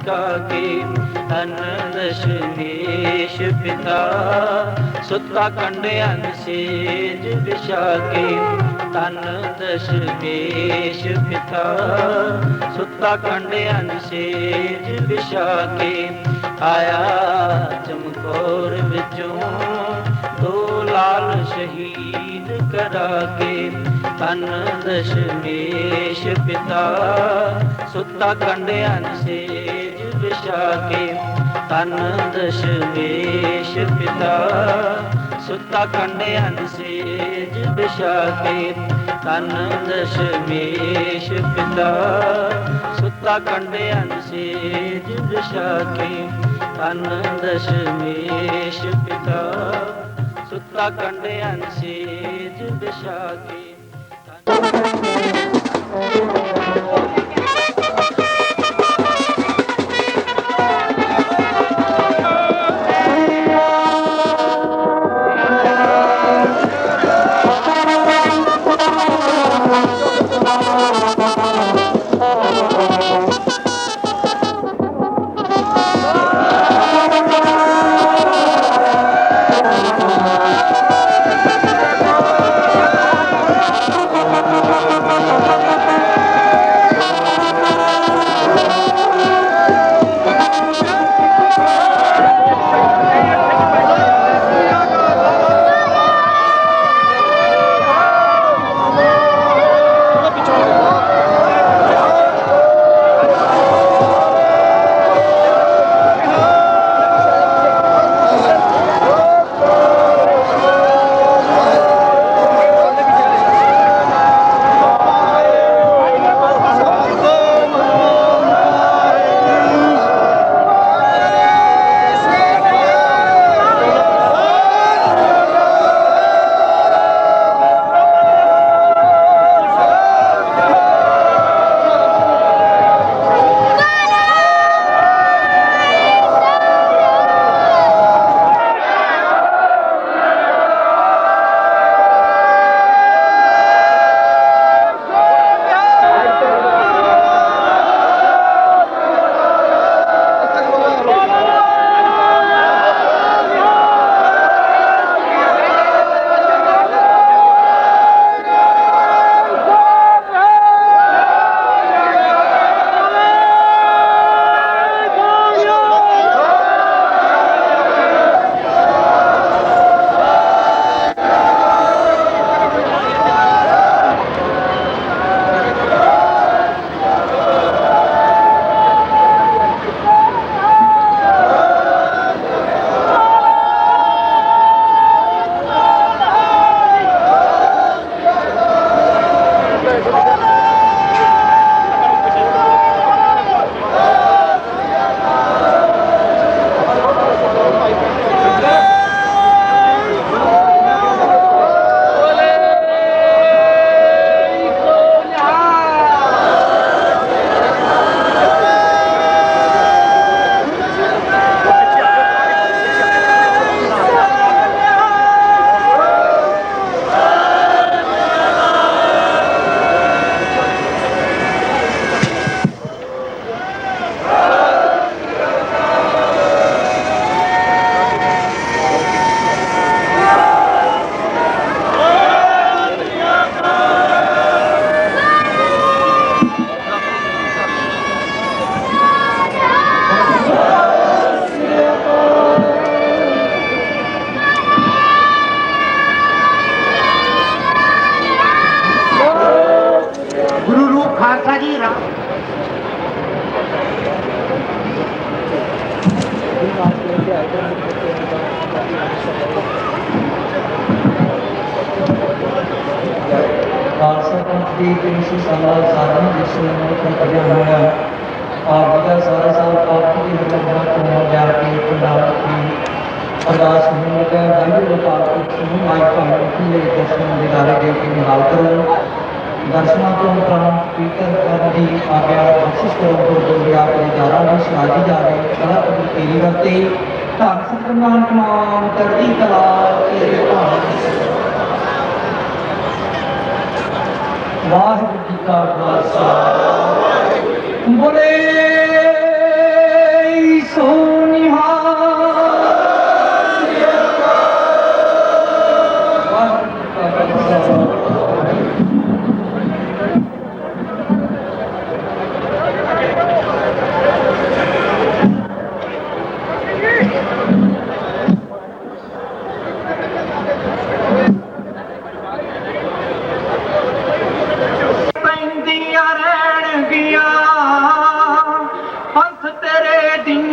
टिका के। धन दशमेश पिता सुता कंडयान सेज बिछा के। धन दशमेश पिता सुता कंडयान सेज बिछा के। आया चमकौर विचों दो लाल शहीद करा के। धन दशमेश पिता सुता कंडयान सेज बिछा के। धन दशमेश पिता सुता कंडयान सेज बिछा के। धन दशमेश पिता सुता कंडयान सेज बिछा के। धन दशमेश पिता सुता कंडयान सेज बिछा के। ਖਾਲਸਾ ਪੰਥ ਦੀ 300 ਸਾਲਾ ਸਾਧਨਾ ਦਿਵਸ ਨੂੰ ਕੱਢਿਆ ਹੋਇਆ ਆਪ ਜੀ ਦਾ ਸਾਰਾ ਸਾਲ ਆਪ ਦੀ ਹਰਮੰਦਿਰਾਂ ਤੋਂ ਜਾ ਕੇ ਪੰਜਾਬ ਦੀ ਅਰਦਾਸ ਹੋਣ ਲੱਗਾ ਵਾਹਿਗੁਰੂ ਅਕਾਲ ਪੁਰਖ ਨੂੰ ਮਾਈ ਭਾਵੇਂ ਖੁੱਲੇ ਦਰਸ਼ਨ ਦਿਦਾਰੇ ਦੇ ਕੇ ਨਿਹਾਲ ਕਰੋ। ਦਰਸ਼ਨਾਂ ਤੋਂ ਉਪਰੰਤ ਕੀਰਤਨ ਕਰਨ ਦੀ ਆਗਿਆ ਬਖਸ਼ਿਸ਼ ਕਰੋ ਤੋਂ ਜੋ ਆਪ ਦੇ ਦਾਰਾਂ ਨੂੰ ਸਮਾਜੀ ਜਾਵੇ ਕਲਾ ਕਬੂਲ ਤੇਰੀ ਵਰਤੇ ਧੰਨ ਸਤਿਨਾਮ ਕਮਾਨ ਚੜ੍ਹਦੀ ਕਲਾ ਤੇਰੇ ਭਾਣ। ਵਾਹਿਗੁਰੂ ਜੀ ਕਾ ਖਾਲਸਾ ਬੋਲੇ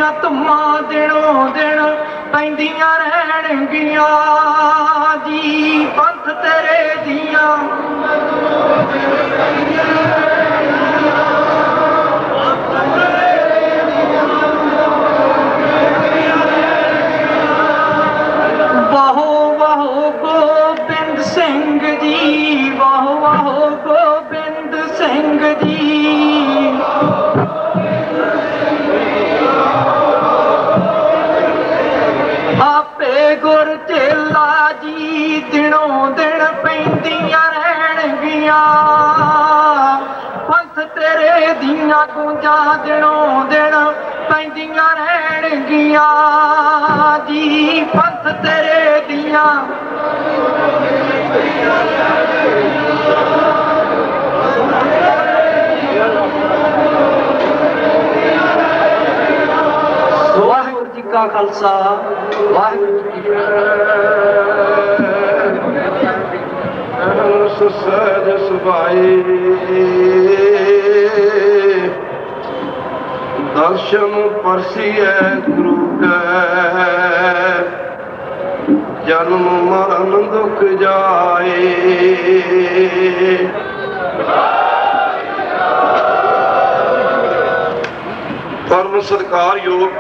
ਦੀਆਂ ਧੁੰਮਾਂ ਦਿਨੋਂ ਦਿਨ ਪੈਂਦੀਆਂ ਰਹਿਣਗੀਆਂ ਜੀ। ਪੰਥ ਤੇਰੇ ਦੀਆਂ ਵਾਹੋ ਵਾਹੋ ਗੋਬਿੰਦ ਸਿੰਘ ਜੀ, ਵਾਹੋ ਵਾਹੋ ਗੋਬਿੰਦ ਸਿੰਘ ਜੀ। ਆਪੇ ਗੁਰ ਚੇਲਾ ਜੀ ਦਿਨੋਂ ਦਿਨ ਪੈਂਦੀਆਂ ਰਹਿਣਗੀਆਂ। ਪੰਥ ਤੇਰੇ ਦੀਆਂ ਗੂੰਜਾਂ ਦਿਨੋਂ ਦਿਨ ਪੈਂਦੀਆਂ ਰਹਿਣਗੀਆਂ ਜੀ। ਪੰਥ ਤੇਰੇ ਦੀਆਂ ਵਾਹਿਗੁਰੂ ਜੀ ਕਾ ਖਾਲਸਾ, ਵਾਹਿਗੁਰੂ ਜੀ ਕੀ ਫਤਿਹ। ਸਹਿਜ ਸੁਭਾਈ ਦਰਸ਼ਨ ਪਰਸੀਐ ਗੁਰੂ ਕੈ, ਜਨਮ ਮਰਨ ਦੁਖ ਜਾਏ। ਪਰਮ ਸਤਿਕਾਰਯੋਗ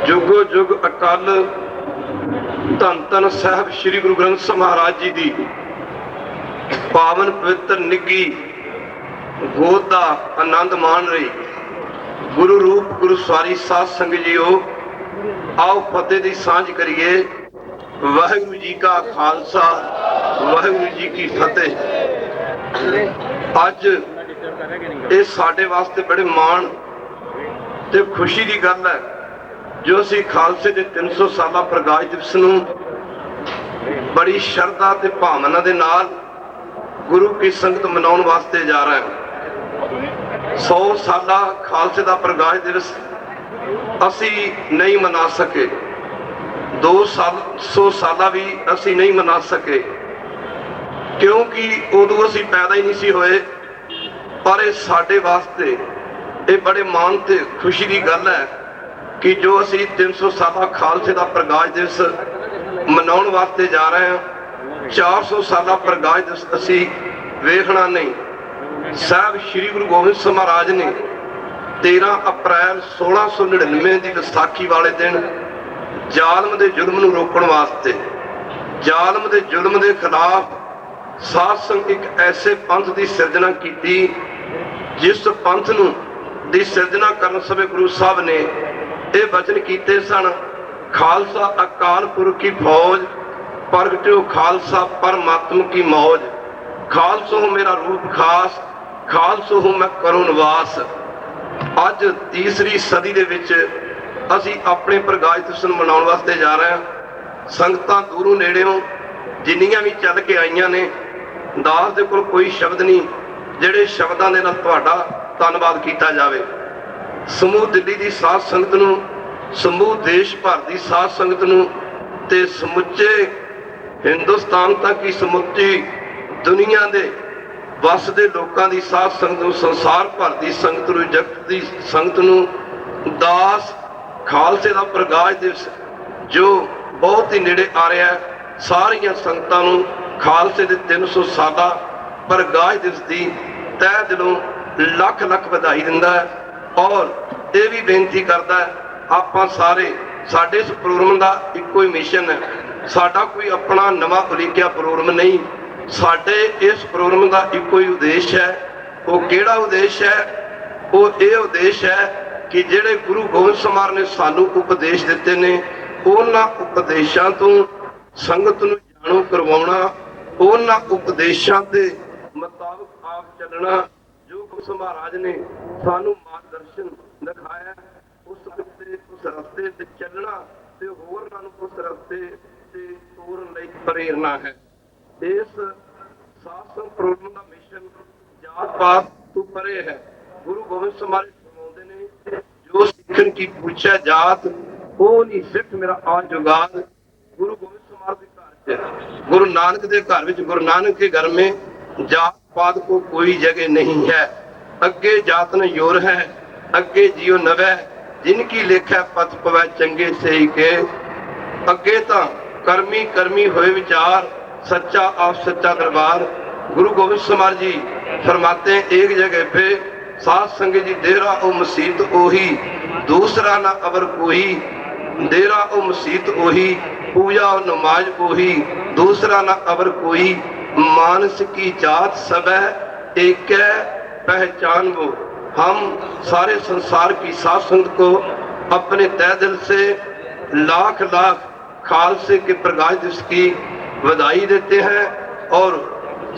ਜੁਗੋ ਜੁਗ ਅਕਾਲ ਧੰਨ ਧੰਨ ਸਾਹਿਬ ਸ੍ਰੀ ਗੁਰੂ ਗ੍ਰੰਥ ਸਾਹਿਬ ਮਹਾਰਾਜ ਜੀ ਦੀ ਪਾਵਨ ਪਵਿੱਤਰ ਨਿੱਘੀ ਗੋਦ ਦਾ ਆਨੰਦ ਮਾਣ ਰਹੀ ਗੁਰੂ ਰੂਪ ਗੁਰੂ ਸਵਾਰੀ ਸਾਧ ਸੰਗਤ ਜੀਓ, ਆਓ ਫਤਿਹ ਦੀ ਸਾਂਝ ਕਰੀਏ। ਵਾਹਿਗੁਰੂ ਜੀ ਕਾ ਖਾਲਸਾ, ਵਾਹਿਗੁਰੂ ਜੀ ਕੀ ਫਤਿਹ। ਅੱਜ ਇਹ ਸਾਡੇ ਵਾਸਤੇ ਬੜੇ ਮਾਣ ਤੇ ਖੁਸ਼ੀ ਦੀ ਗੱਲ ਹੈ ਜੋ ਅਸੀਂ ਖਾਲਸੇ ਦੇ 300 ਸਾਲਾ ਪ੍ਰਕਾਸ਼ ਦਿਵਸ ਨੂੰ ਬੜੀ ਸ਼ਰਧਾ ਤੇ ਭਾਵਨਾ ਦੇ ਨਾਲ ਗੁਰੂ ਕੀ ਸੰਗਤ ਮਨਾਉਣ ਵਾਸਤੇ ਜਾ ਰਹੇ ਹਾਂ। 100 ਸਾਲਾ ਖਾਲਸੇ ਦਾ ਪ੍ਰਕਾਸ਼ ਦਿਵਸ ਅਸੀਂ ਨਹੀਂ ਮਨਾ ਸਕੇ, 200 ਸਾਲਾ ਵੀ ਅਸੀਂ ਨਹੀਂ ਮਨਾ ਸਕੇ ਕਿਉਂਕਿ ਉਦੋਂ ਅਸੀਂ ਪੈਦਾ ਹੀ ਨਹੀਂ ਸੀ ਹੋਏ। ਪਰ ਇਹ ਸਾਡੇ ਵਾਸਤੇ ਇਹ ਬੜੇ ਮਾਣ ਤੇ ਖੁਸ਼ੀ ਦੀ ਗੱਲ ਹੈ ਕਿ ਜੋ ਅਸੀਂ 300 ਸਾਲਾ ਖਾਲਸੇ ਦਾ ਪ੍ਰਕਾਸ਼ ਦਿਵਸ ਮਨਾਉਣ ਵਾਸਤੇ ਜਾ ਰਹੇ ਹਾਂ। 400 ਸਾਲਾ ਪ੍ਰਕਾਸ਼ ਦਿਵਸ ਅਸੀਂ ਵੇਖਣਾ ਨਹੀਂ। ਸਾਹਿਬ ਸ੍ਰੀ ਗੁਰੂ ਗੋਬਿੰਦ ਸਿੰਘ ਮਹਾਰਾਜ ਨੇ 13 ਅਪ੍ਰੈਲ 1699 ਦੀ ਵਿਸਾਖੀ ਵਾਲੇ ਦਿਨ ਜ਼ਾਲਮ ਦੇ ਜ਼ੁਲਮ ਨੂੰ ਰੋਕਣ ਵਾਸਤੇ, ਜ਼ਾਲਮ ਦੇ ਜ਼ੁਲਮ ਦੇ ਖਿਲਾਫ ਸਾਧ ਸੰਗਤ ਇੱਕ ਐਸੇ ਪੰਥ ਦੀ ਸਿਰਜਣਾ ਕੀਤੀ ਜਿਸ ਪੰਥ ਨੂੰ ਦੀ ਸਿਰਜਣਾ ਕਰਨ ਸਮੇਂ ਗੁਰੂ ਸਾਹਿਬ ਨੇ ਇਹ ਵਚਨ ਕੀਤੇ ਸਨ, ਖਾਲਸਾ ਅਕਾਲ ਪੁਰਖ ਕੀ ਫੌਜ, ਪ੍ਰਗਟਿਓ ਖਾਲਸਾ ਪਰਮਾਤਮ ਕੀ ਮੌਜ। ਖਾਲਸੋ ਹੋ ਮੇਰਾ ਰੂਪ ਖਾਸ, ਖਾਲਸੋ ਹੋ ਮੈਂ ਕਰੋ ਨਿਵਾਸ। ਅੱਜ ਤੀਸਰੀ ਸਦੀ ਦੇ ਵਿੱਚ ਅਸੀਂ ਆਪਣੇ ਪ੍ਰਕਾਸ਼ ਦਿਵਸ ਨੂੰ ਮਨਾਉਣ ਵਾਸਤੇ ਜਾ ਰਹੇ ਹਾਂ। ਸੰਗਤਾਂ ਦੂਰੋਂ ਨੇੜਿਓਂ ਜਿੰਨੀਆਂ ਵੀ ਚੱਲ ਕੇ ਆਈਆਂ ਨੇ, ਦਾਸ ਦੇ ਕੋਲ ਕੋਈ ਸ਼ਬਦ ਨਹੀਂ ਜਿਹੜੇ ਸ਼ਬਦਾਂ ਦੇ ਨਾਲ ਤੁਹਾਡਾ ਧੰਨਵਾਦ ਕੀਤਾ ਜਾਵੇ। ਸਮੂਹ ਦਿੱਲੀ ਦੀ ਸਾਧ ਸੰਗਤ ਨੂੰ, ਸਮੂਹ ਦੇਸ਼ ਭਰ ਦੀ ਸਾਧ ਸੰਗਤ ਨੂੰ ਤੇ ਸਮੁੱਚੇ ਹਿੰਦੁਸਤਾਨ ਤੱਕ ਹੀ ਸਮੁੱਚੀ ਦੁਨੀਆ ਦੇ ਵਸਦੇ ਲੋਕਾਂ ਦੀ ਸਾਧ ਸੰਗਤ ਨੂੰ, ਸੰਸਾਰ ਭਰ ਦੀ ਸੰਗਤ ਨੂੰ, ਜਗਤ ਦੀ ਸੰਗਤ ਨੂੰ ਦਾਸ ਖਾਲਸੇ ਦਾ ਪ੍ਰਕਾਸ਼ ਦਿਵਸ ਜੋ ਬਹੁਤ ਹੀ ਨੇੜੇ ਆ ਰਿਹਾ ਹੈ, ਸਾਰੀਆਂ ਸੰਗਤਾਂ ਨੂੰ ਖਾਲਸੇ ਦੇ 300 ਸਾਲਾ ਪ੍ਰਕਾਸ਼ ਦਿਵਸ ਦੀ ਤਹਿ ਦਿਲੋਂ ਲੱਖ ਲੱਖ ਵਧਾਈ ਦਿੰਦਾ ਹੈ। ਔਰ ਇਹ ਵੀ ਬੇਨਤੀ ਕਰਦਾ ਹੈ, ਆਪਾਂ ਸਾਰੇ, ਸਾਡੇ ਇਸ ਪ੍ਰੋਗਰਾਮ ਦਾ ਇੱਕੋ ਹੀ ਮਿਸ਼ਨ ਹੈ, ਸਾਡਾ ਕੋਈ ਆਪਣਾ ਨਵਾਂ ਉਲੀਕਿਆ ਪ੍ਰੋਗਰਾਮ ਨਹੀਂ। ਸਾਡੇ ਇਸ ਪ੍ਰੋਗਰਾਮ ਦਾ ਇੱਕੋ ਹੀ ਉਦੇਸ਼ ਹੈ। ਉਹ ਕਿਹੜਾ ਉਦੇਸ਼ ਹੈ? ਉਹ ਇਹ ਉਦੇਸ਼ ਹੈ ਕਿ ਜਿਹੜੇ ਗੁਰੂ ਗੋਬਿੰਦ ਸਿੰਘ ਮਹਾਰਾਜ ਨੇ ਸਾਨੂੰ ਉਪਦੇਸ਼ ਦਿੱਤੇ ਨੇ, ਉਹਨਾਂ ਉਪਦੇਸ਼ਾਂ ਤੋਂ ਸੰਗਤ ਨੂੰ ਜਾਣੂ ਕਰਵਾਉਣਾ, ਉਹਨਾਂ ਉਪਦੇਸ਼ਾਂ ਦੇ ਮੁਤਾਬਕ ਆਪ ਚੱਲਣਾ ਜੋ ਗੁਰੂ ਸਾਹਿਬ ਮਹਾਰਾਜ ਨੇ ਸਾਨੂੰ ਮਾਰਗਦਰਸ਼ਨ ਦਿਖਾਇਆ, ਉਸ ਰਸਤੇ ਤੇ ਚੱਲਣਾ ਤੇ ਹੋਰਨਾਂ ਨੂੰ ਉਸ ਰਸਤੇ ਤੇ ਤੋਰਨ ਲਈ ਪ੍ਰੇਰਨਾ ਹੈ। ਇਸ ਸਾਸਨ ਪ੍ਰੋਗਰਾਮ ਦਾ ਮਿਸ਼ਨ ਜਾਤ ਪਾਤ ਤੋਂ ਪਰੇ ਹੈ। ਗੁਰੂ ਗੋਬਿੰਦ ਸਿੰਘ ਮਹਾਰਾਜ ਫਰਮਾਉਂਦੇ ਨੇ, ਜੋ ਸਿੱਖਣ ਕੀ ਪੁੱਛਿਆ ਜਾਤ ਉਹ ਨਹੀਂ ਸਿੱਖ ਮੇਰਾ ਆ ਜੁਗਾਦ। ਗੁਰੂ ਗੋਬਿੰਦ ਸਿੰਘ ਮਹਾਰਾਜ ਦੇ ਘਰ ਚ, ਗੁਰੂ ਨਾਨਕ ਦੇ ਘਰ ਵਿੱਚ, ਗੁਰੂ नानक के घर में जात पात को कोई जगह नहीं है। अगे जात न योर है, अगे जियो नवै, जिनकी लेखा पथ पवै चंगे से ही के। अगे तो करमी करमी होए विचार, सच्चा आप सच्चा दरबार। गुरु गोविंद सिंह महाराज जी फरमाते हैं एक जगह पे, साध संगत जी देरा ओ मसीत ओही, दूसरा ना अबर कोई। देरा ओ मसीत ओही, पूजा और नमाज ओही, दूसरा ना अबर कोई। मानस की जात सब है एक पहचान वो। हम सारे संसार की साध संगत को अपने तहे दिल से लाख लाख खालसे के प्रकाश दिवस की बधाई देते हैं और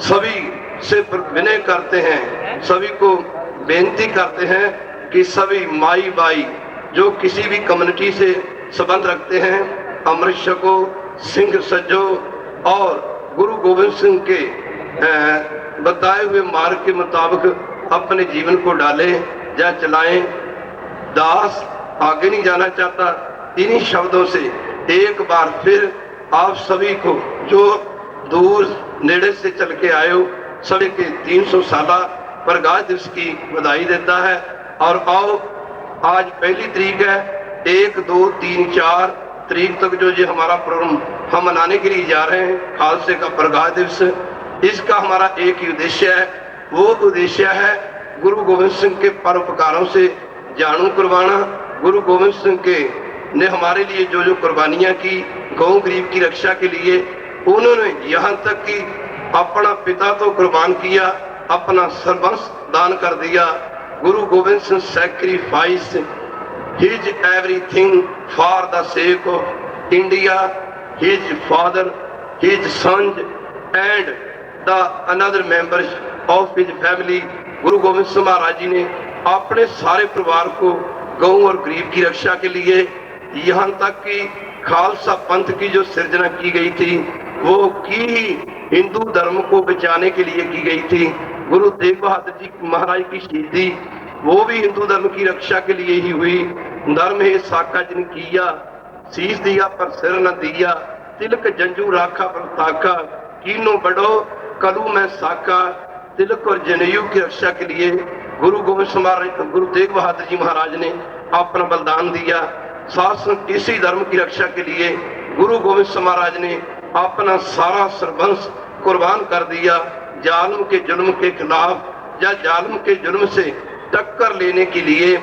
सभी से विनय करते हैं, सभी को बेनती करते हैं कि सभी माई बाई जो किसी भी कम्युनिटी से संबंध रखते हैं, अमृत छको, सिंह सजो और गुरु गोविंद सिंह के बताए हुए मार्ग के मुताबिक अपने जीवन को डालें या चलाएं। दास आगे नहीं जाना चाहता। इन्हीं शब्दों से एक बार फिर आप सभी को जो दूर नेड़े से चल के आए हो, सभी के 300 साला प्रकाश दिवस की बधाई देता है। और आओ, आज पहली तारीख है, 1, 2, 3, 4 तारीख तक जो ये हमारा प्रोग्राम हम मनाने के लिए जा रहे हैं, खालसे का प्रकाश दिवस, इसका हमारा एक ही उद्देश्य है। वो उद्देश्य है गुरु गोविंद सिंह के परोपकारों से जानू करवाना। गुरु गोविंद सिंह के ने हमारे लिए जो जो कुर्बानियां की, गौ गरीब की रक्षा के लिए, उन्होंने यहाँ तक कि अपना पिता तो कुर्बान किया, अपना सर्वस्व दान कर दिया। गुरु Govind Singh sacrifice his everything for the sake of India, his father, his son and the another members of his family. गुरु गोविंद सिंह महाराज जी ने अपने सारे परिवार को गौ और गरीब की रक्षा के लिए, यहाँ तक कि खालसा पंथ की जो सृजना की गई थी वो की हिंदू धर्म को बचाने के लिए की गई थी। गुरु तेग बहादुर जी महाराज की शहीदी वो भी हिंदू धर्म की रक्षा के लिए ही हुई। धर्म है साका जिन किया, शीश दिया पर सिर न दिया, तिलक जंजू राखा पर ताका, कीनो बड़ो कलू में साका। तिलक और जनेयू की रक्षा के लिए गुरु गोविंद सिंह महाराज, गुरु तेग बहादुर जी महाराज ने अपना बलिदान दिया। साथ इसी धर्म की रक्षा के लिए गुरु गोविंद सिंह महाराज ने अपना सारा सर्वंश कुर्बान कर दिया। जालिम के जुल्म के खिलाफ या जालिम के जुल्म से टक्कर लेने के लिए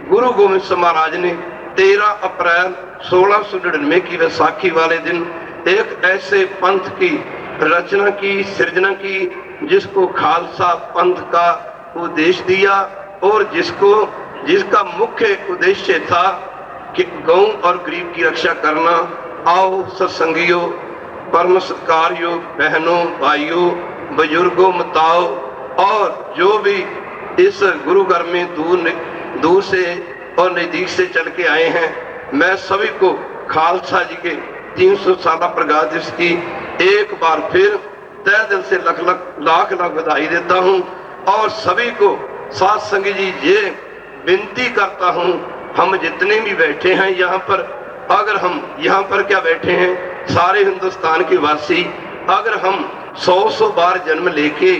गुरु गोविंद सिंह महाराज ने 13 अप्रैल 1699 की वैसाखी वाले दिन एक ऐसे पंथ की रचना की, सृजना की, जिसको खालसा पंथ का उद्देश्य दिया और जिसका मुख्य उद्देश्य था कि गौ और गरीब की रक्षा करना। आओ सत्संगियों, परम सत्कारियों, बहनों, भाइयों, बुजुर्गों, माताओं और जो भी इस गुरु घर में दूर से और नजदीक से चल के आए हैं, मैं सभी को खालसा जी के 300 साला प्रकाश दिवस की एक बार फिर तहे दिल से लाख बधाई देता हूं। और सभी को साथ संगी जी ये विनती करता हूं, हम जितने भी बैठे हैं यहाँ पर, अगर हम यहाँ पर क्या बैठे हैं सारे हिंदुस्तान के वासी, अगर हम 100 बार जन्म लेके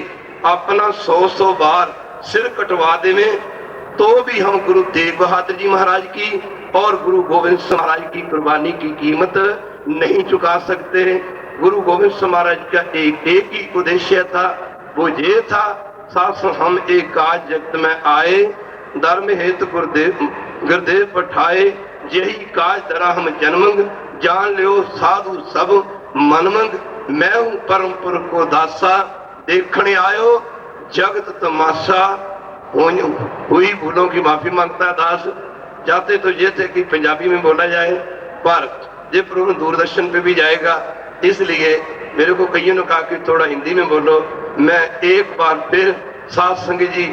अपना 100 बार सिर कटवा देवें तो भी हम गुरु तेग बहादुर जी महाराज की और गुरु गोविंद सिंह महाराज की कुर्बानी की कीमत नहीं चुका सकते। गुरु गोविंद सिंह महाराज का एक ही उद्देश्य था, वो ये था, साथ हम एक काज जगत में आए, धर्म हेतु गुरुदेव पठाए, यही काज धरा हम जन्मंग, जान लियो साधु सब मनमंग। मैं हूं परमपुर को दासा, देखने आयो जगत तमाशा। हुई भूलों की माफी मांगता है दास। चाहते तो ये थे कि पंजाबी में बोला जाए, पर ये प्रोग्राम दूरदर्शन पे भी जाएगा, इसलिए मेरे को कईयों ने कहा कि थोड़ा हिंदी में बोलो। मैं एक बार फिर साथ संगत जी,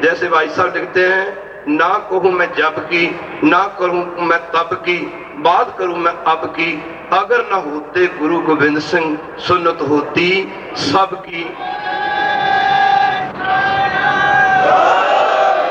जैसे भाई साहब लिखते हैं, ना कहूं मैं जब की, ना करूं मैं तब की, बात करूं मैं अब की, अगर ना होते गुरु गोविंद सिंह सुन्नत होती सबकी।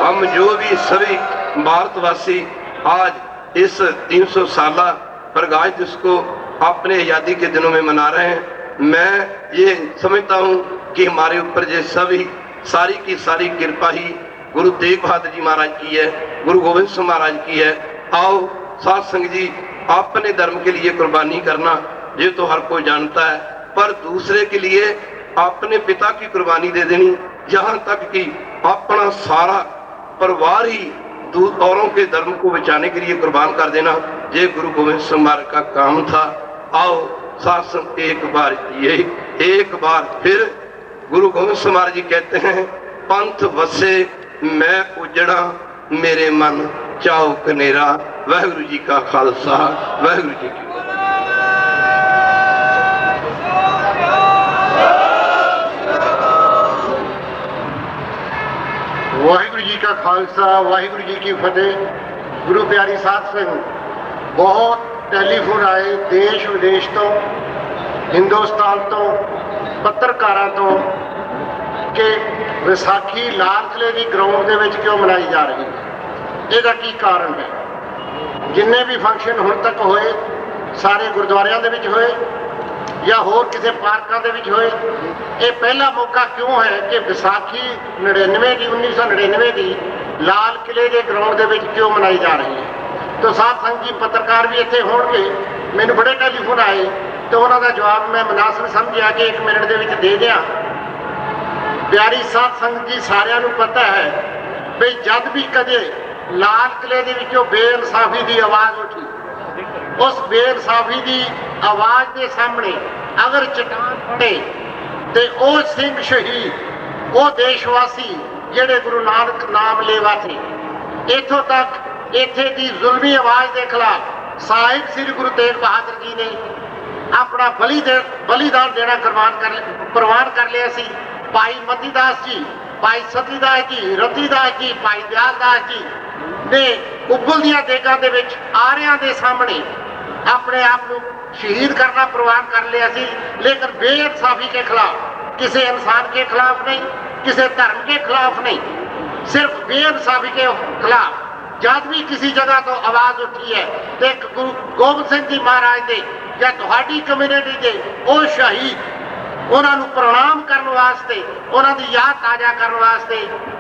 हम जो भी सभी भारतवासी आज इस 300 साला प्रकाश दिवस को अपने आजादी के दिनों में मना रहे हैं, मैं ये समझता हूँ कि हमारे ऊपर ये सभी सारी की सारी कृपा ही गुरु तेग बहादुर जी महाराज की है, गुरु गोविंद सिंह महाराज की है। आओ साध संग जी, अपने धर्म के लिए कुर्बानी करना ये तो हर कोई जानता है, पर दूसरे के लिए अपने पिता की कुर्बानी दे देनी, यहाँ तक कि अपना सारा परिवार ही औरों के धर्म को बचाने के लिए कुर्बान कर देना, ये गुरु गोविंद सिंह महाराज का काम था। आओ साथ संग एक बार फिर गुरु गोविंद सिंह महाराज जी कहते हैं, पंथ वसे मैं उजड़ा मेरे मन चाओ कनेरा। वाहिगुरु जी का खालसा, वाहिगुरु जी की वाहिगुरु जी का खालसा, वाहिगुरु जी की फतेह। गुरु प्यारी साध संग, बहुत टेलीफोन आए देश विदेश तो, हिंदुस्तान तो, पत्रकारां तो कि विसाखी लाल किले की ग्राउंड के विच क्यों मनाई जा रही है, इसका की कारण है। जिन्ने भी फंक्शन हुण तक होए सारे गुरुद्वारियां दे विच होए या होर किसी पार्कों के विच होए, ये पहला मौका क्यों है कि विसाखी 1999 की लाल किले के ग्राउंड के विच क्यों मनाई जा रही है। तो साथ संग जी पत्रकार भी इत्थे होणगे, मैनूं बड़े टेलीफोन आए तो उन्होंने जवाब मैं मुनासिब समझिया कि 1 मिनट के विच दे दियां। प्यारी साध संगत जी, सारिਆਂ ਨੂੰ पता है भी जब भी कदे लाल किले के विचों बेइंसाफी की आवाज़ उठी, उस बेइंसाफी की आवाज़ के सामने अगर चट्टान फटे तो वह सिंह शहीद, वो देशवासी जिहड़े गुरु नानक नाम लेवा थे, इथों तक इत्थे की जुल्मी आवाज़ के खिलाफ साहिब श्री गुरु तेग बहादुर जी ने अपना बलिदान देना प्रवान कर लिया सी। भाई मतीदास जी, भाई सतीदास जी, रतीदास जी, भाई दयालदास जी ने उबलदियां देगां दे विच आरियां दे सामने अपने आप को शहीद करना प्रवान कर लिया सी। लेकिन बेइंसाफी के खिलाफ, किसी इंसान के खिलाफ नहीं, किसी धर्म के खिलाफ नहीं, सिर्फ बेइंसाफी के खिलाफ जब भी किसी जगह तो आवाज़ उठी है तो एक गुरु गोबिंद सिंह जी महाराज दे या तुहाडी कम्यूनिटी के वो शहीद, उन्होंने प्रणाम करने वास्ते, उन्होंने याद ताज़ा करने वास्ते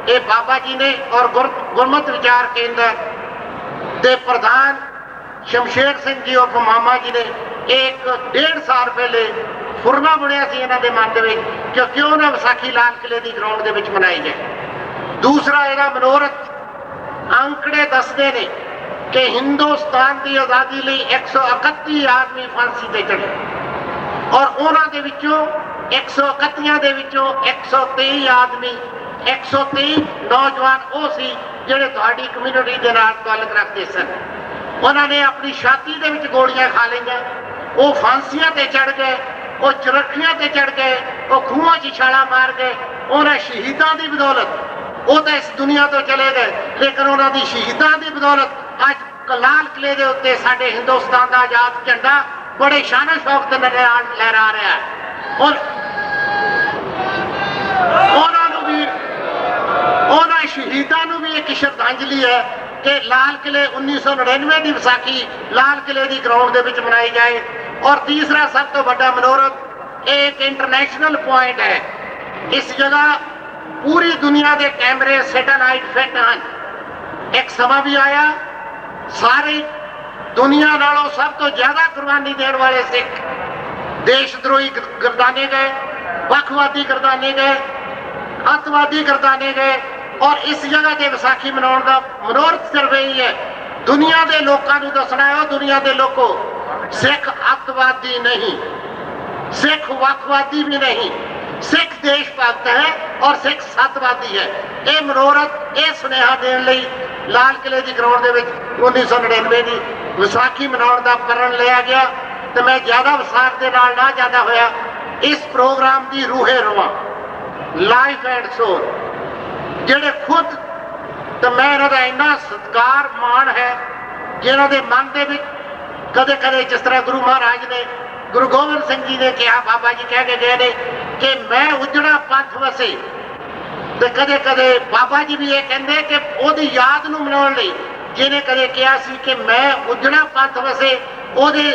ये बाबा जी ने और गुरमत विचार केंद्र के प्रधान शमशेर सिंह जी उर्फ मामा जी ने 1.5 साल पहले फुरना बुनिया सी इन्हों के मन में कि क्यों ना विसाखी लाल किले की ग्राउंड के विच मनाई जाए। दूसरा यह मनोरथ आंकड़े दसते ने कि हिंदुस्तान की आज़ादी लिए 131 आदमी फांसी ते चढ़े और उन्होंने 131 दे विचों 123 आदमी, 123 नौजवान वो सी जिहड़े तुहाडी कम्यूनिटी दे नाल ताल्लुक रखते सन। उन्होंने अपनी छाती दे विच गोलियां खा लईआं, वो फांसियां ते चढ़ गए, वो चरखियां ते चढ़ गए, वो खूहां 'च छाला मार गए। उन्हें शहीदां की बदौलत वो तो इस दुनिया तो चले गए, लेकिन उन्होंने शहीदां की बदौलत अज लाल किले के उत्ते साडे हिंदुस्तान का आजाद झंडा बड़े शानो शौक से लहरा रहा है। और उन्होंने शहीदों भी एक श्रद्धांजलि है कि लाल किले 1999 की विसाखी लाल किले की ग्राउंड के विच मनाई जाए। और तीसरा सब तो बड़ा मनोरथ एक इंटरनेशनल पॉइंट है, इस जगह पूरी दुनिया के कैमरे सैटेलाइट फिट हैं। एक समा भी आया सारी दुनिया नालों सब तो ज्यादा कुर्बानी देने वाले सिख देशद्रोही गर्दाने गए, वखवादी गर्दाने गए, अतवादी गर्दाने गए। और इस जगह से विसाखी मनाने का मनोरथ सिर्फ यही है, दुनिया के लोगों को दसना है, दुनिया के लोगों सिख अतवादी नहीं, सिख वखवादी भी नहीं, सिख देश भक्त है और सिख सतवादी है। ये मनोरथ ये सुनेहा देने लई लाल किले की ग्राउंड के 1999 की विसाखी मनाने का प्रण लिया गया। तो मैं ज्यादा विसाख के नाल ना ज्यादा होया, इस प्रोग्राम की रूहे रुआ लाइफ एंड सोल जेडे खुद तो मैं इन्हों का इन्ना सत्कार मान है जिन्हों के मन के कदे कदे जिस तरह गुरु महाराज ने गुरु गोबिंद सिंह जी ने कहा, बाबा जी कह के गए ने कि मैं उजड़ा पंथ वसे, तो कदे कदे बाबा जी भी ये कहते कि ओदी याद नूं मनाउण लई जिन्हें कदे कहा सी कि मैं उजड़ा पंथ वसे, ओदे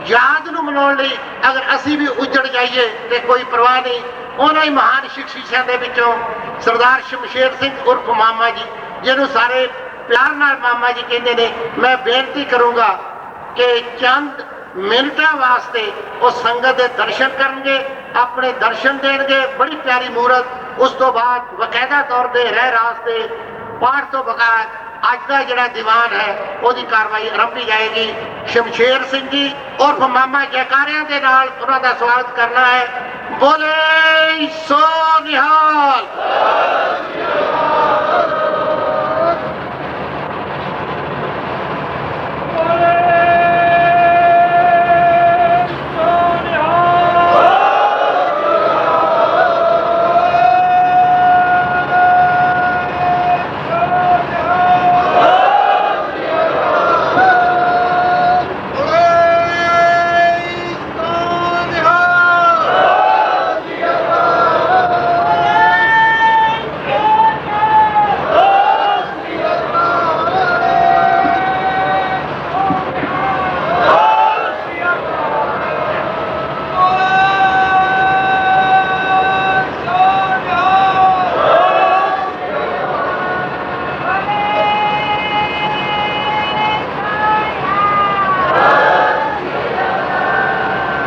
याद नूं मनाउण लई अगर असी भी उजड़ जाइए तो कोई परवाह नहीं। उन्होंने महान शिक्षिशां दे विचों सरदार शमशेर सिंह उर्फ मामा जी जिन्हों सारे प्यार नाल मामा जी कहते ने मैं बेनती करूँगा कि चंद मिनटां वास्ते वो संगत के दर्शन करनगे, अपने दर्शन देंगे। बड़ी प्यारी मूरत। उस तो बाद बकायदा तौर पर रह रास्ते पाठ तो बगैर अज का जिहड़ा दीवान है उसकी कार्रवाई आरंभी जाएगी। शमशेर सिंह जी उर्फ मामा जयकारियां दे नाल उन्हां दा स्वागत करना है। बोले सो निहाल।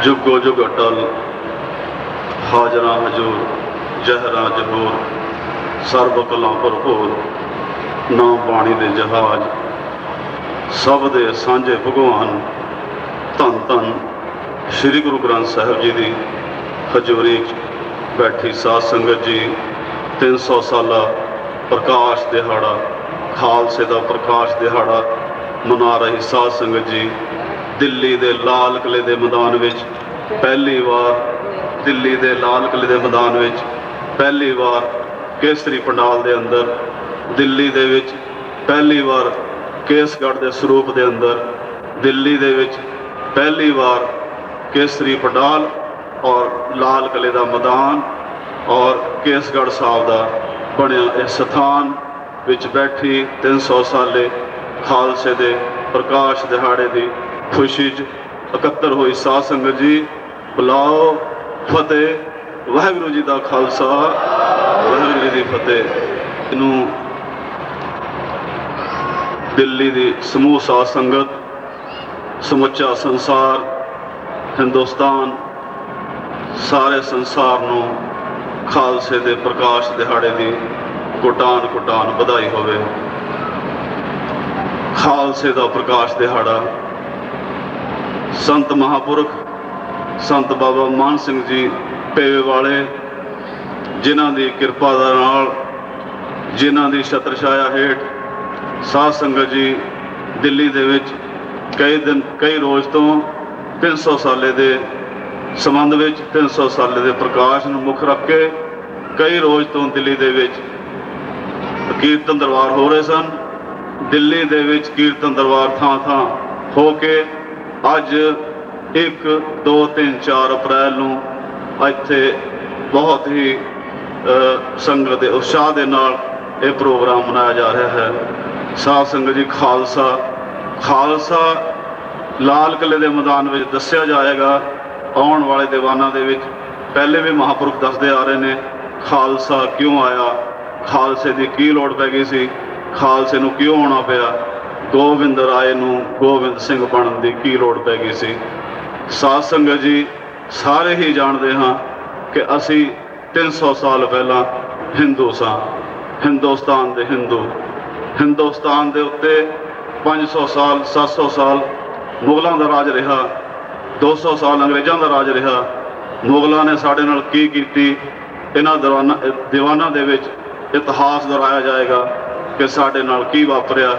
जुगो जुग अटल हाजरा हजूर जहरा जहूर सर्व कला भरपूर नाम बाणी दे जहाज सब दे सांझे भगवान धन धन श्री गुरु ग्रंथ साहिब जी की हजूरी बैठी साध संगत जी 300 साला प्रकाश दिहाड़ा खालसे का प्रकाश दिहाड़ा मना रही साध संगत जी दिल्ली दे लाल किले दे मैदान विच पहली बार दिल्ली दे लाल किले दे मैदान विच पहली बार केसरी पंडाल दे अंदर दिल्ली दे विच पहली बार केसगढ़ दे सरूप दे अंदर दिल्ली दे विच पहली बार केसरी पंडाल और लाल किले दा मैदान और केसगढ़ साहब दा बनिया इस स्थान विच बैठी 300 साले खालसे दे प्रकाश दिहाड़े दी खुशी च इकत्तर हुई साध संगत जी बुलाओ फतेह वाहिगुरू जी का खालसा वाहिगुरू जी की फतेह। इनू दिल्ली की समूह साध संगत समुचा संसार हिंदुस्तान सारे संसार नू खालसे दे प्रकाश दिहाड़े की कोटान कोटान बधाई होवे। खालसे का प्रकाश दिहाड़ा संत महापुरख संत बाबा मान सिंह जी पेवे वाले जिन्हां दी किरपा दे नाल जिन्हां दी छत्र छाया हेठ साध संगत जी दिल्ली दे विच कई रोज़ तो 300 साले दे संबंध विच 300 साले दे प्रकाश नूं मुख रख के कई रोज़ तो दिल्ली दे विच कीर्तन दरबार हो रहे सन। दिल्ली दे विच कीर्तन दरबार थां थां हो के अज 1, 2, 3, 4 अप्रैल नूं इत्थे बहुत ही संगत के उत्साह के नाल ये प्रोग्राम मनाया जा रहा है। साध संगत जी खालसा खालसा लाल किले के मैदान में दस्या जाएगा। आने वाले दीवाना दे विच पहले भी महापुरुष दसते आ रहे हैं खालसा क्यों आया, खालसे की की लोड़ पै गई सी, खालसे नूं क्यों आना पिया, गोबिंद राय नूं गोबिंद सिंह बनने की की लोड़ पै गई सी। साध संगत जी सारे ही जानते हाँ कि असी 300 साल पहला हिंदू सां, हिंदुस्तान दे हिंदू, हिंदुस्तान दे उत्ते 500 साल 700 साल मुगलों का राज रहा, 200 साल अंग्रेज़ों का राज रहा। मुगलों ने साढ़े नाल की कीती, इन्हां दीवाना दे विच इतिहास दोहराया जाएगा कि साढ़े नाल की वापरिया,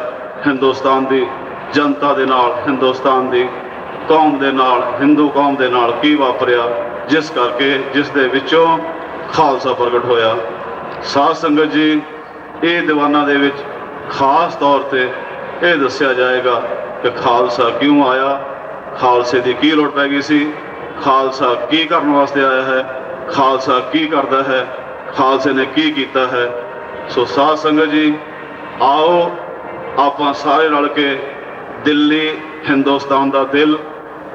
हिंदुस्तान की जनता दे नाल, हिंदुस्तान की कौम दे नाल, हिंदू कौम दे नाल की वापरिया, जिस करके जिस दे विचों खालसा प्रगट होया। साध संगत जी ये दीवाना दे विच खास तौर पे ये दस्या जाएगा कि खालसा क्यों आया, खालसे की की लोड़ पै गई सी, खालसा की करने वास्ते आया है, खालसा की करता है, खालसे ने की कीता है। सो साध संगत जी आओ आपां सारे रल के दिल्ली हिंदुस्तान का दिल,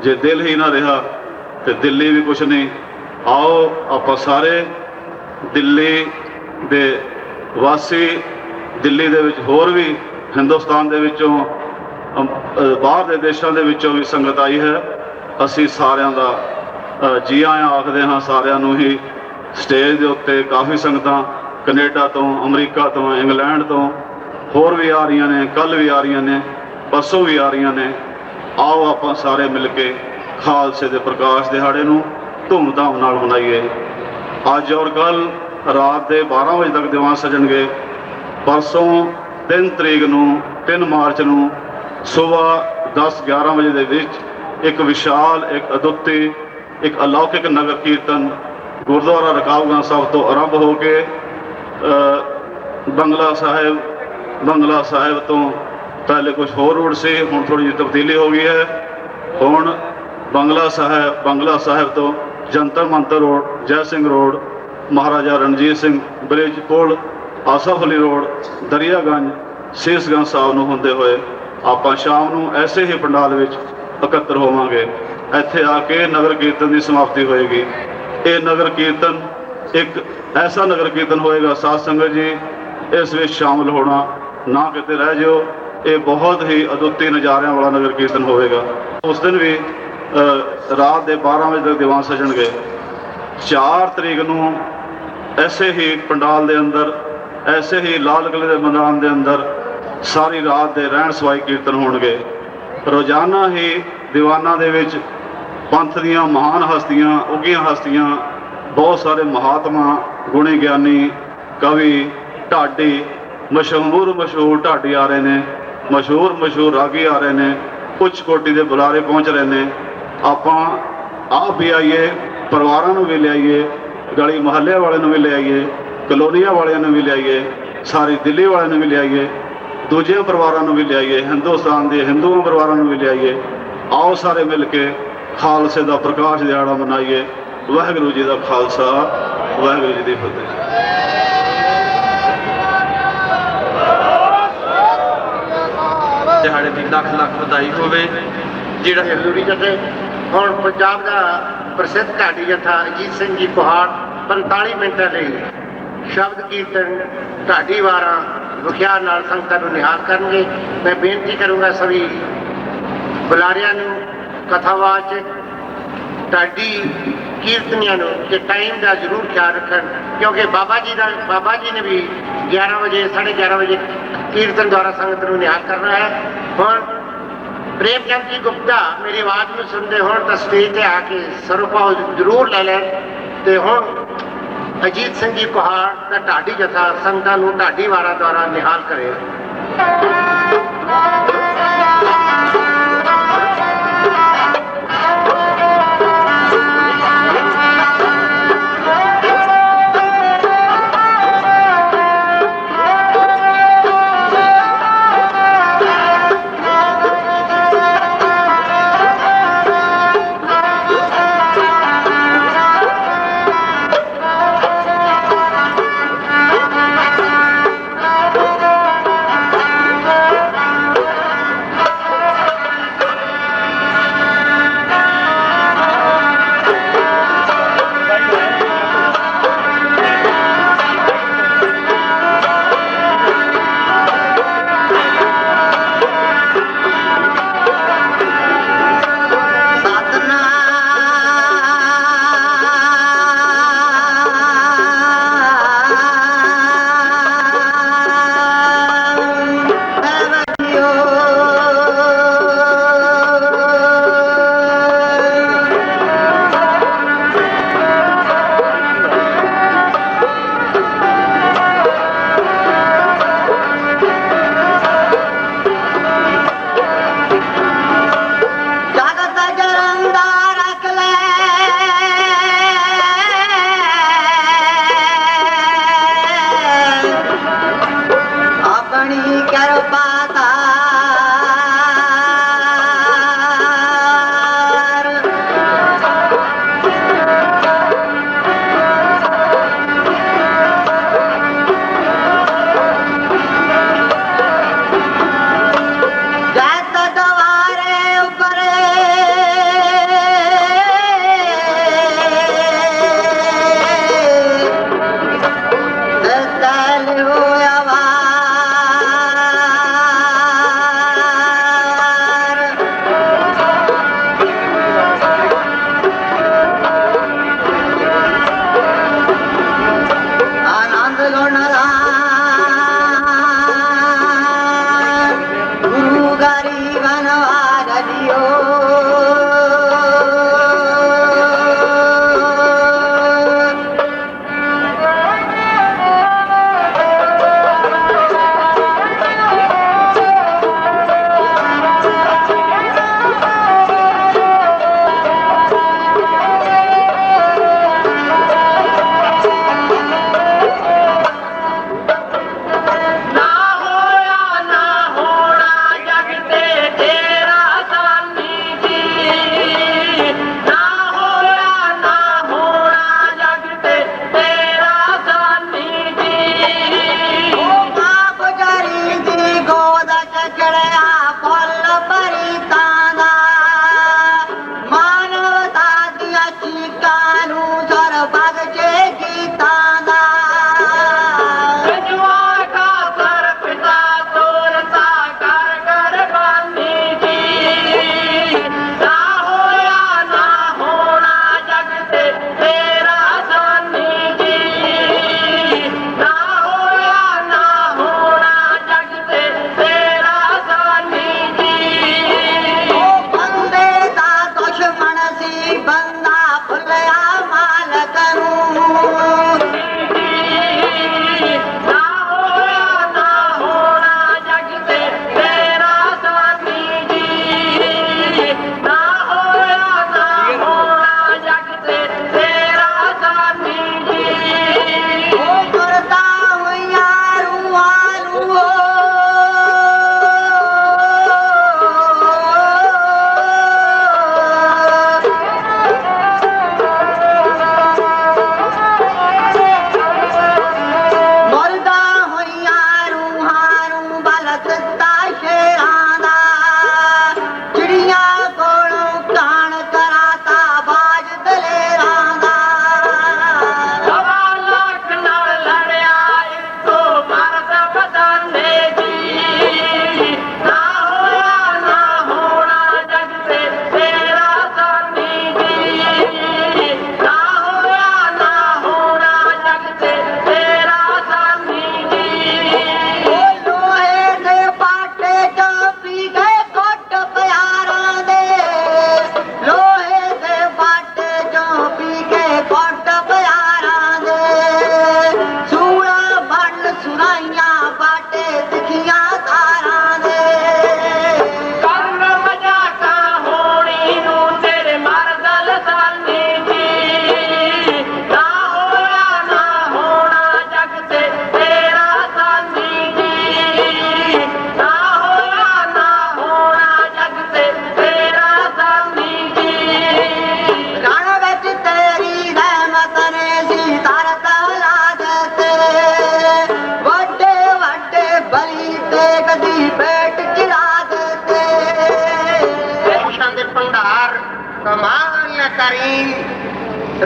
जे दिल ही ना रहा तो दिल्ली भी कुछ नहीं। आओ आपां सारे दिल्ली दे वासी, दिल्ली दे विच होर भी ਹਿੰਦੁਸਤਾਨ ਦੇ ਵਿੱਚੋਂ ਬਾਹਰ ਦੇ ਦੇਸ਼ਾਂ ਦੇ ਵਿੱਚੋਂ ਵੀ ਸੰਗਤ ਆਈ ਹੈ। ਅਸੀਂ ਸਾਰਿਆਂ ਦਾ ਜੀ ਆਇਆਂ ਆਖਦੇ ਹਾਂ। ਸਾਰਿਆਂ ਨੂੰ ਹੀ ਸਟੇਜ ਦੇ ਉੱਤੇ ਕਾਫੀ ਸੰਗਤਾਂ ਕੈਨੇਡਾ ਤੋਂ, ਅਮਰੀਕਾ ਤੋਂ, ਇੰਗਲੈਂਡ ਤੋਂ ਹੋਰ ਵੀ ਆ ਰਹੀਆਂ ਨੇ, ਕੱਲ੍ਹ ਵੀ ਆ ਰਹੀਆਂ ਨੇ, ਪਰਸੋਂ ਵੀ ਆ ਰਹੀਆਂ ਨੇ। ਆਓ ਆਪਾਂ ਸਾਰੇ ਮਿਲ ਕੇ ਖਾਲਸੇ ਦੇ ਪ੍ਰਕਾਸ਼ ਦਿਹਾੜੇ ਨੂੰ ਧੂਮਧਾਮ ਨਾਲ ਮਨਾਈਏ। ਅੱਜ ਔਰ ਕੱਲ੍ਹ ਰਾਤ ਦੇ 12 ਵਜੇ ਤੱਕ ਦੀਵਾਨ ਸਜਣਗੇ। ਪਰਸੋਂ 3 ਤਰੀਕ ਨੂੰ 3 ਮਾਰਚ ਨੂੰ ਸੁਬਾਹ 10-11 ਵਜੇ ਦੇ ਵਿੱਚ ਇੱਕ ਵਿਸ਼ਾਲ, ਇੱਕ ਅਦੁੱਤੀ, ਇੱਕ ਅਲੌਕਿਕ ਨਗਰ ਕੀਰਤਨ ਗੁਰਦੁਆਰਾ ਰਕਾਬਗੰਜ ਸਾਹਿਬ ਤੋਂ ਆਰੰਭ ਹੋ ਕੇ ਬੰਗਲਾ ਸਾਹਿਬ ਤੋਂ ਪਹਿਲੇ ਕੁਝ ਹੋਰ ਰੂਟ ਸੀ, ਹੁਣ ਥੋੜ੍ਹੀ ਜਿਹੀ ਤਬਦੀਲੀ ਹੋ ਗਈ ਹੈ। ਹੁਣ ਬੰਗਲਾ ਸਾਹਿਬ ਤੋਂ Jantar Mantar road, Jai Singh road, Maharaja Ranjit Singh bridge ਪੁਲ, ਆਸਫ ਅਲੀ ਰੋਡ, ਦਰਿਆਗੰਜ, ਸੀਸਗੰਜ ਸਾਹਿਬ ਨੂੰ ਹੁੰਦੇ ਹੋਏ ਆਪਾਂ ਸ਼ਾਮ ਨੂੰ ਐਸੇ ਹੀ ਪੰਡਾਲ ਵਿੱਚ ਇਕੱਤਰ ਹੋਵਾਂਗੇ। ਇੱਥੇ ਆ ਕੇ ਨਗਰ ਕੀਰਤਨ ਦੀ ਸਮਾਪਤੀ ਹੋਏਗੀ। ਇਹ ਨਗਰ ਕੀਰਤਨ ਇੱਕ ਐਸਾ ਨਗਰ ਕੀਰਤਨ ਹੋਏਗਾ, ਸਾਧ ਸੰਗਤ ਜੀ ਇਸ ਵਿੱਚ ਸ਼ਾਮਲ ਹੋਣਾ ਨਾ ਕਿਤੇ ਰਹਿ ਜਾਓ। ਇਹ ਬਹੁਤ ਹੀ ਅਦੁੱਤੀ ਨਜ਼ਾਰਿਆਂ ਵਾਲਾ ਨਗਰ ਕੀਰਤਨ ਹੋਵੇਗਾ। ਉਸ ਦਿਨ ਵੀ ਰਾਤ ਦੇ 12 ਵਜੇ ਤੱਕ ਦੀਵਾਨ ਸਜਣਗੇ। 4 ਤਰੀਕ ਨੂੰ ਐਸੇ ਹੀ ਪੰਡਾਲ ਦੇ ਅੰਦਰ, ਐਸੇ ਹੀ ਲਾਲ ਕਿਲ੍ਹੇ ਦੇ ਮੈਦਾਨ ਦੇ ਅੰਦਰ ਸਾਰੀ ਰਾਤ ਦੇ ਰਹਿਣ ਸਵਾਈ ਕੀਰਤਨ ਹੋਣਗੇ। ਰੋਜ਼ਾਨਾ ਹੀ ਦੀਵਾਨਾਂ ਦੇ ਵਿੱਚ ਪੰਥ ਦੀਆਂ ਮਹਾਨ ਹਸਤੀਆਂ, ਉੱਘੀਆਂ ਹਸਤੀਆਂ, ਬਹੁਤ ਸਾਰੇ ਮਹਾਤਮਾ, ਗੁਣੀ ਗਿਆਨੀ, ਕਵੀ, ਢਾਡੀ, ਮਸ਼ਹੂਰ ਢਾਡੀ ਆ ਰਹੇ ਨੇ, ਮਸ਼ਹੂਰ ਰਾਗੀ ਆ ਰਹੇ ਨੇ, ਉੱਚ ਕੋਟੀ ਦੇ ਬੁਲਾਰੇ ਪਹੁੰਚ ਰਹੇ ਨੇ। ਆਪਾਂ ਆਪ ਵੀ ਆਈਏ, ਪਰਿਵਾਰਾਂ ਨੂੰ ਵੀ ਲਿਆਈਏ, ਗਲੀ ਮੁਹੱਲੇ ਵਾਲਿਆਂ ਨੂੰ ਵੀ ਲਿਆਈਏ, ਕਲੋਨੀਆਂ ਵਾਲਿਆਂ ਨੂੰ ਵੀ ਲਿਆਈਏ, ਸਾਰੀ ਦਿੱਲੀ ਵਾਲਿਆਂ ਨੂੰ ਵੀ ਲਿਆਈਏ, ਦੂਜੇ ਪਰਿਵਾਰਾਂ ਨੂੰ ਵੀ ਲਿਆਈਏ, ਹਿੰਦੁਸਤਾਨ ਦੇ ਹਿੰਦੂ ਪਰਿਵਾਰਾਂ ਨੂੰ ਵੀ ਲਿਆਈਏ। ਆਓ ਸਾਰੇ ਮਿਲ ਕੇ ਖਾਲਸੇ ਦਾ ਪ੍ਰਕਾਸ਼ ਦਿਹਾੜਾ ਮਨਾਈਏ। ਵਾਹਿਗੁਰੂ ਜੀ ਦਾ ਖਾਲਸਾ, ਵਾਹਿਗੁਰੂ ਜੀ ਦੀ ਫਤਿਹ। ਦਿਹਾੜੇ ਦੀ ਲੱਖ ਲੱਖ ਵਧਾਈ ਹੋਵੇ। ਜਿਹੜਾ ਜ਼ਰੂਰੀ ਜਥੇ ਹੁਣ ਪੰਜਾਬ ਦਾ ਪ੍ਰਸਿੱਧ ਢਾਡੀ ਜਥਾ ਅਜੀਤ ਸਿੰਘ ਜੀ ਕੁਹਾੜ 45 ਮਿੰਟਾਂ ਲਈ ਸ਼ਬਦ ਕੀਰਤਨ ਢਾਡੀ ਵਾਰਾਂ ਵਿਖਿਆਰ ਨਾਲ ਸੰਗਤਾਂ ਨੂੰ ਨਿਹਾਲ ਕਰਨਗੇ। ਮੈਂ ਬੇਨਤੀ ਕਰੂੰਗਾ ਸਭੀ ਬੁਲਾਰਿਆਂ ਨੂੰ, ਕਥਾਵਾਚਕ, ਢਾਡੀ ਕੀਰਤਨੀਆਂ ਨੂੰ ਕਿ ਟਾਈਮ ਦਾ ਜ਼ਰੂਰ ਖਿਆਲ ਰੱਖਣ, ਕਿਉਂਕਿ ਬਾਬਾ ਜੀ ਨੇ ਵੀ 11 ਵਜੇ 11:30 ਵਜੇ ਕੀਰਤਨ ਦੁਆਰਾ ਸੰਗਤ ਨੂੰ ਨਿਹਾਲ ਕਰਨਾ ਹੈ। ਹੁਣ ਪ੍ਰੇਮਚੰਦ ਜੀ ਗੁਪਤਾ ਮੇਰੀ ਆਵਾਜ਼ ਨੂੰ ਸੁਣਦੇ ਹੋਣ ਤਾਂ ਸਟੇਜ ਤੇ ਆ ਕੇ ਸਰਵਭਾਉ ਜ਼ਰੂਰ ਲੈ ਲੈਣ। ਤੇ ਹੁਣ ਅਜੀਤ ਸਿੰਘ ਜੀ ਕੁਹਾੜ ਦਾ ਢਾਡੀ ਜਥਾ ਸੰਗਤਾਂ ਨੂੰ ਢਾਡੀ ਵਾਰਾਂ ਦੁਆਰਾ ਨਿਹਾਲ ਕਰੇ।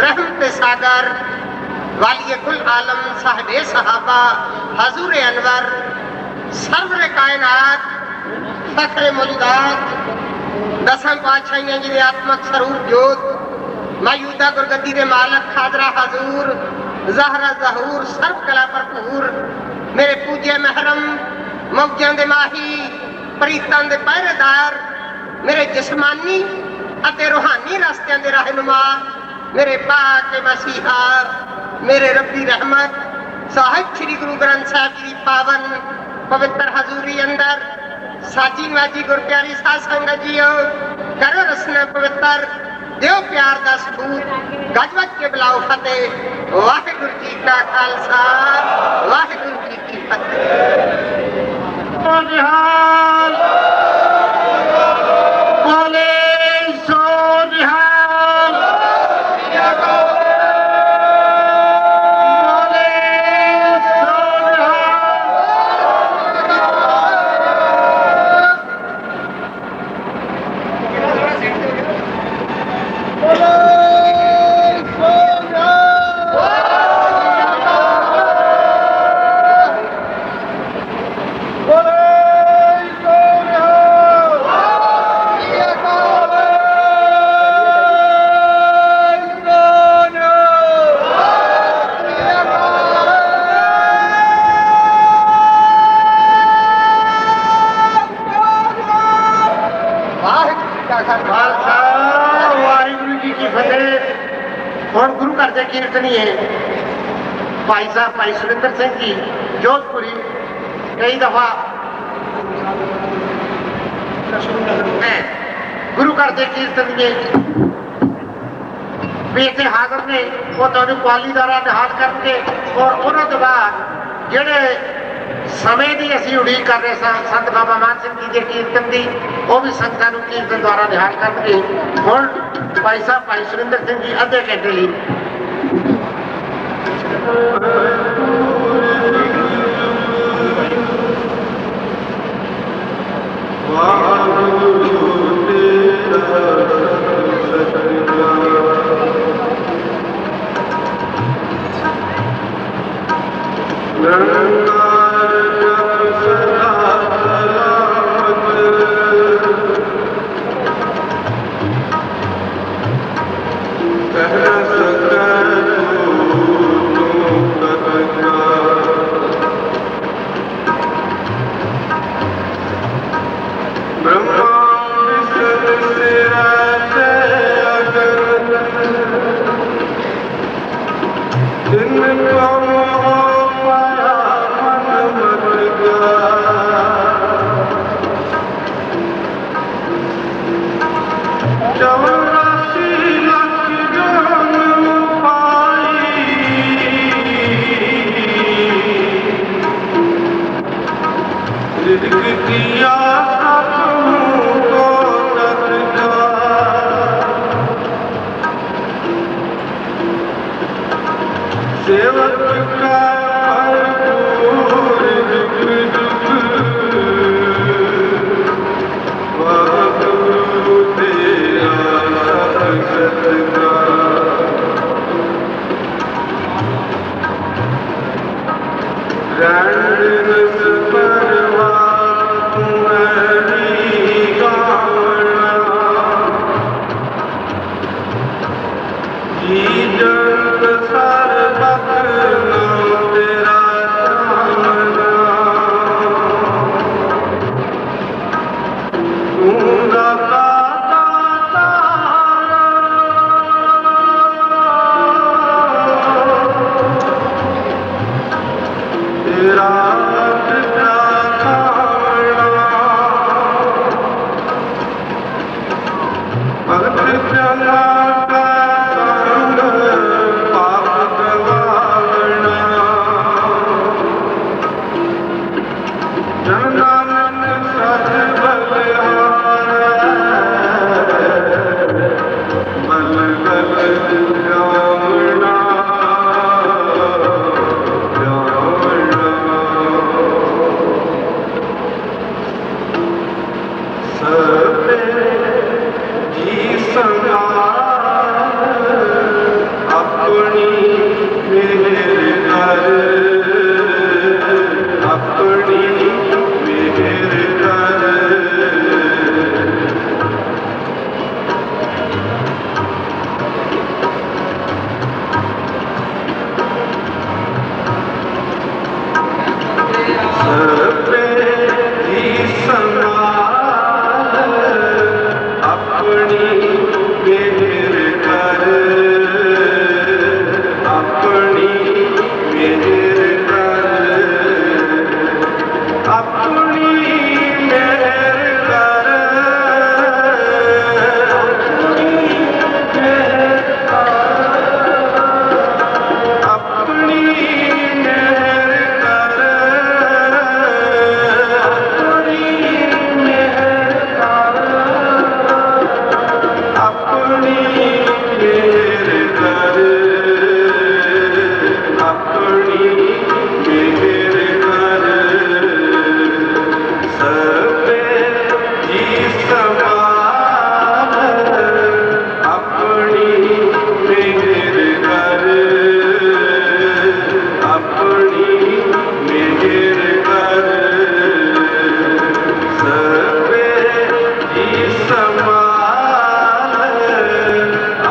रहमत सागर वाली कुल आलम साहिबे सहाबा हजूर अनवर सर्वर कायनात फखरे मौजूदात दसम पातशाहियां जी आत्मक स्वरूप जोत मौजूदा गुरगद्दी दे मालक खादरा हजूर जहरा जहूर सर्व कला भरपूर मेरे पूज्य महरम मौजां दे माही प्रीतां दे पहरेदार मेरे जिस्मानी ਅਤੇ रूहानी रास्तियां दे रहनुमा मेरे पाक मसीहा मेरे रब्बी रहमत साहिब श्री गुरु ग्रंथ साहिब जी पावन पवित्र हजूरी अंदर साची माजी गुर प्यारी साध संगत जीओ करो रसना पवित्र दियो प्यार दा सबूत गजवत के बुलाओ फतेह वाहिगुरू जी का खालसा वाहिगुरू जी की फतेह। भाई साहब भाई सुरेंद्र सिंह जी जोधपुरी कई दफा गुरु घर के कीर्तन के भी इतने हाजिर ने वो तो कुआली द्वारा निहाल करके और उन्होंने बाद जेडे समय की असी उड़ीक कर रहे सन संत बाबा मान सिंह जी के कीर्तन की वो भी संगतां नूं कीर्तन द्वारा निहाल करके हुण भाई साहब भाई सुरेंद्र सिंह जी अद्धे घंटे लिए जी संभाल अपनी मेहर कर, अपनी मेहर कर। सबे जी संभाल अपनी मेहर कर, अपनी मेहर कर, अपनी मेहर कर, अपनी मेहर कर, अपनी मेहर कर, अपनी मेहर कर, अपनी मेहर कर, अपनी मेहर कर। सबे जी संभाल अपनी मेहर कर, अपनी मेहर कर। सबे जी संभाल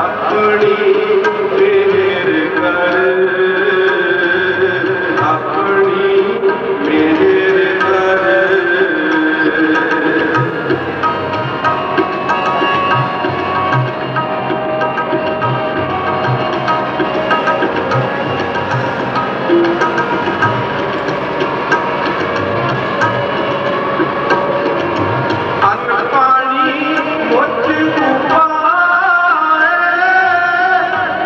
अपनी मेहर कर, अपनी मेहर कर। अन्न पानी मुझ उपाए,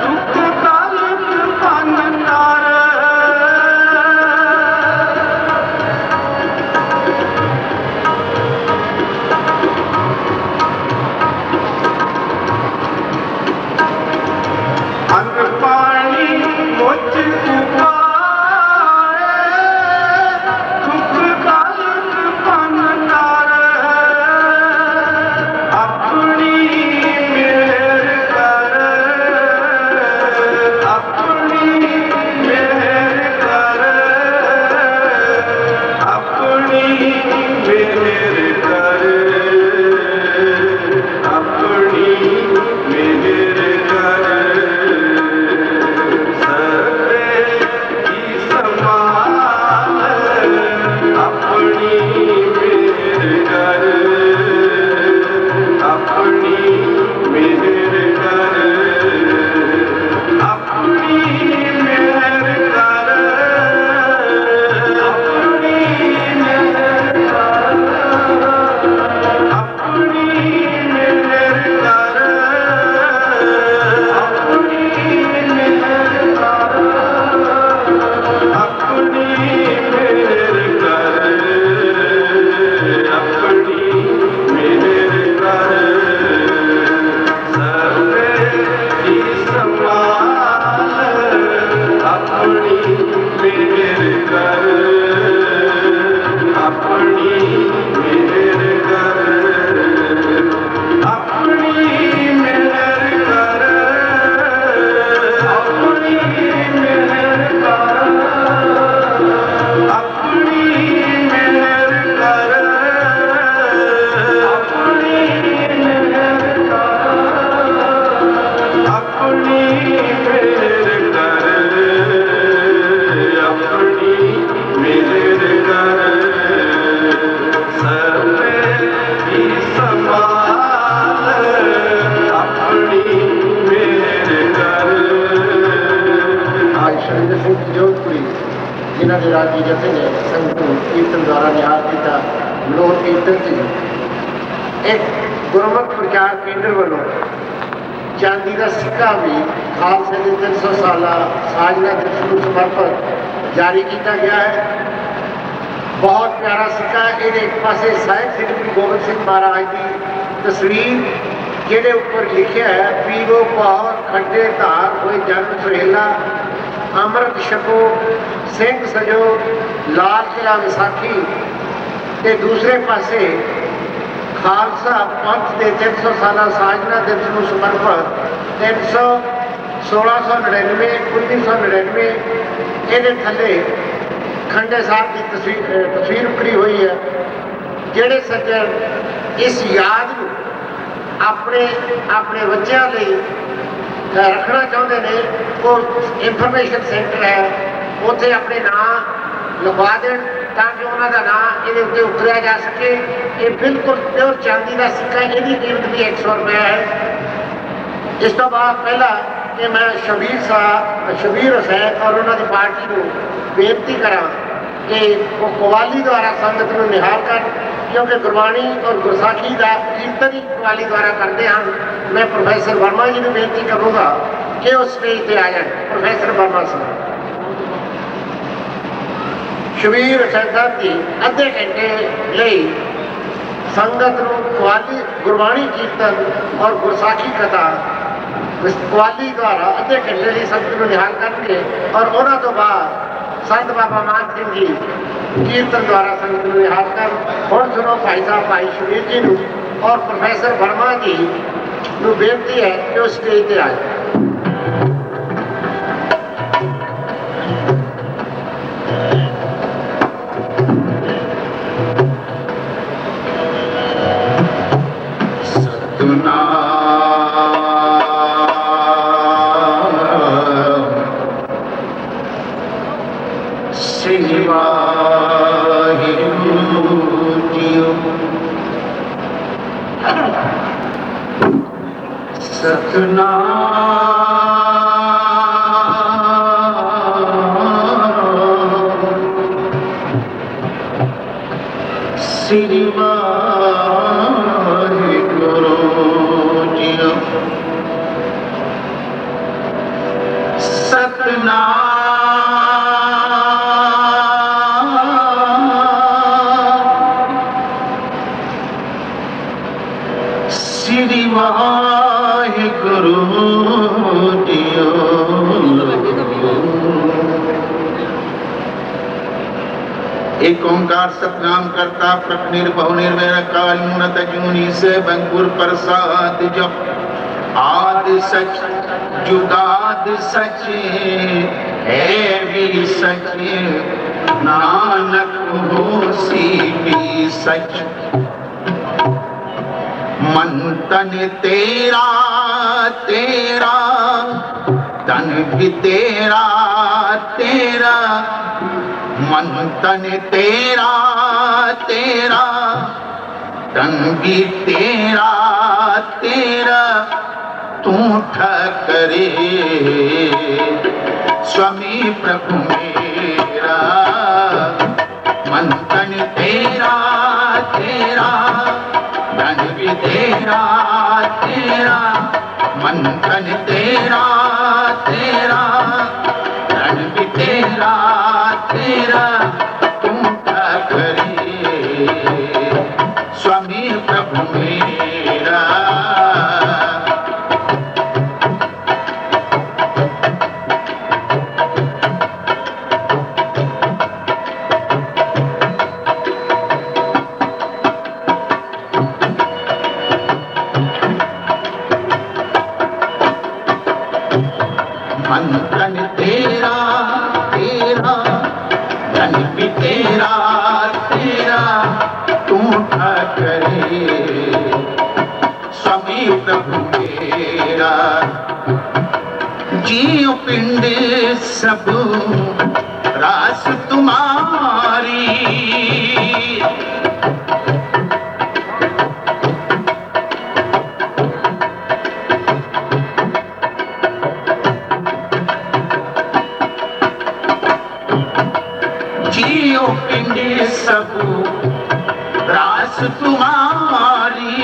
दुख कालिक फन कर। अन्न पानी मुझ उपाए, दुख कालिक फन कर। अपनी मेहर कर, अपनी मेहर कर, अपनी मेहर कर, अपनी मेहर कर। सबे जी संभाल अपनी मेहर कर, अपनी मेहर कर, अपनी मेहर कर, अपनी मेहर कर, अपनी मेहर कर, अपनी मेहर कर, अपनी मेहर कर, अपनी मेहर कर। सबे जी संभाल अपनी मेहर कर, अपनी मेहर कर, अपनी मेहर कर, अपनी मेहर कर, अपनी मेहर कर, अपनी मेहर कर, अपनी मेहर कर, अपनी मेहर कर। सबे जी संभाल अपनी मेहर कर। आज शरिंਦਰ ਸਿੰਘ ਜੋਧਪੁਰੀ ਜਿਨ੍ਹਾਂ ਦੇ ਰਾਗੀ ਜਥੇ ਨੇ ਸੰਗਤ ਨੂੰ ਕੀਰਤਨ ਦੁਆਰਾ ਨਿਹਾਲ ਕੀਤਾ। ਲੋਕ ਕੀਰਤਨ ਸੀ ਇੱਕ ਗੁਰਮਤਿ ਪ੍ਰਚਾਰ ਕੇਂਦਰ ਵੱਲੋਂ ਚਾਂਦੀ ਦਾ ਸਿੱਕਾ ਵੀ ਖਾਲਸੇ ਦੇ 300 ਸਾਲਾ ਸਾਜਨਾ ਦਿਵਸ ਨੂੰ ਸਮਰਪਿਤ ਜਾਰੀ ਕੀਤਾ ਗਿਆ ਹੈ। ਬਹੁਤ ਪਿਆਰਾ ਸਿੱਕਾ ਹੈ। ਇਹਦੇ ਇੱਕ ਪਾਸੇ ਸਾਹਿਬ ਸ੍ਰੀ ਗੁਰੂ ਗੋਬਿੰਦ ਸਿੰਘ ਮਹਾਰਾਜ ਦੀ ਤਸਵੀਰ, ਜਿਹਦੇ ਉੱਪਰ ਲਿਖਿਆ ਹੈ ਪੀਵੋ ਪਾਵ ਖੱਡੇ ਧਾਰ ਹੋਏ ਜਨ ਸੁਹੇਲਾ, ਅੰਮ੍ਰਿਤ ਛਕੋ ਸਿੰਘ ਸਜੋ ਲਾਲ ਕਿਲਾ ਵਿਸਾਖੀ। ਤੇ ਦੂਸਰੇ ਪਾਸੇ ਖਾਲਸਾ ਪੰਥ ਦੇ 300 ਸਾਲਾ ਸਾਜਨਾ ਦਿਵਸ ਨੂੰ ਸਮਰਪਿਤ 1699 1999 ਇਹਦੇ ਥੱਲੇ ਖੰਡੇ ਸਾਹਿਬ ਦੀ ਤਸਵੀਰ ਉਕਰੀ ਹੋਈ ਹੈ। ਜਿਹੜੇ ਸੱਜਣ ਇਸ ਯਾਦ ਨੂੰ ਆਪਣੇ ਬੱਚਿਆਂ ਲਈ ਰੱਖਣਾ ਚਾਹੁੰਦੇ ਨੇ, ਉਹ ਇਨਫੋਰਮੇਸ਼ਨ ਸੈਂਟਰ ਹੈ, ਉੱਥੇ ਆਪਣੇ ਨਾਂ ਲਿਖਵਾ ਦੇਣ ਤਾਂ ਕਿ ਉਹਨਾਂ ਦਾ ਨਾਂ ਇਹਦੇ ਉੱਤੇ ਉਤਰਿਆ ਜਾ ਸਕੇ। ਇਹ ਬਿਲਕੁਲ ਪਿਓਰ ਚਾਂਦੀ ਦਾ ਸਿੱਕਾ, ਇਹਦੀ ਕੀਮਤ ਵੀ 100 ਰੁਪਏ ਹੈ। ਇਸ ਤੋਂ ਬਾਅਦ ਪਹਿਲਾਂ ਕਿ ਮੈਂ ਸ਼ਬੀਰ ਹੁਸੈਨ ਔਰ ਉਹਨਾਂ ਦੀ ਪਾਰਟੀ ਨੂੰ ਬੇਨਤੀ ਕਰਾਂ ਕਿ ਉਹ ਕਵਾਲੀ ਦੁਆਰਾ ਸੰਗਤ ਨੂੰ ਨਿਹਾਲ ਕਰਨ, ਕਿਉਂਕਿ ਗੁਰਬਾਣੀ ਔਰ ਗੁਰਸਾਖੀ ਦਾ ਕੀਰਤਨ ਹੀ ਕਵਾਲੀ ਦੁਆਰਾ ਕਰਦੇ ਹਨ। ਮੈਂ ਪ੍ਰੋਫੈਸਰ ਵਰਮਾ ਜੀ ਨੂੰ ਬੇਨਤੀ ਕਰੂੰਗਾ ਕਿ ਉਹ ਸਟੇਜ ਤੇ ਆ ਜਾਣ। ਪ੍ਰੋਫੈਸਰ ਵਰਮਾ ਸਾਹਿਬ, ਸ਼ਬੀਰ ਹੁਸੈਨ ਸਾਹਿਬ ਜੀ ਅੱਧੇ ਘੰਟੇ ਲਈ ਸੰਗਤ ਨੂੰ ਕਵਾਲੀ, ਗੁਰਬਾਣੀ ਕੀਰਤਨ ਔਰ ਗੁਰਸਾਖੀ ਕਥਾ ਕਵਾਲੀ ਦੁਆਰਾ ਅੱਧੇ ਘੰਟੇ ਲਈ ਸੰਗਤ ਨੂੰ ਨਿਹਾਲ ਕਰਨਗੇ ਔਰ ਉਹਨਾਂ ਤੋਂ ਬਾਅਦ ਸੰਤ ਬਾਬਾ ਮਾਨ ਸਿੰਘ ਜੀ ਕੀਰਤਨ ਦੁਆਰਾ ਸੰਗਤ ਨੂੰ ਨਿਹਾਲ ਕਰਨ। ਹੁਣ ਸੁਣੋ ਭਾਈ ਸਾਹਿਬ ਭਾਈ ਸ਼ਬੀਰ ਜੀ ਨੂੰ ਔਰ ਪ੍ਰੋਫੈਸਰ ਵਰਮਾ ਜੀ ਨੂੰ ਬੇਨਤੀ ਹੈ ਕਿ ਉਹ ਸਟੇਜ ਤੇ ਆਏ। श्री वाहिगुरु जी। सतनाम श्री वाहिगुरु जी। एक ओंकार सतनाम करता प्रक निर्भव निर्वैर काल मूरत अजूनी से बंकुर प्रसाद जप आद सच जुगाद सच है भी सच नानक होसी भी सच। मन तन तेरा तेरा तन भी तेरा तेरा। मन तन तेरा तेरा तन भी तेरा तेरा। तू ठकरे स्वामी प्रभु मेरा। मन तन तेरा तेरा तन भी तेरा तेरा। मन तन तेरा तेरा तन भी तेरा तेरा। तू ठकरे स्वामी प्रभु मेरा। मन तन तेरा तेरा तन भी तेरा तेरा। तू ठकरे स्वामी प्रभु मेरा। जीव पिंड सब रास तुम्हारी। जियो पिंड सब रास तुम्हारी।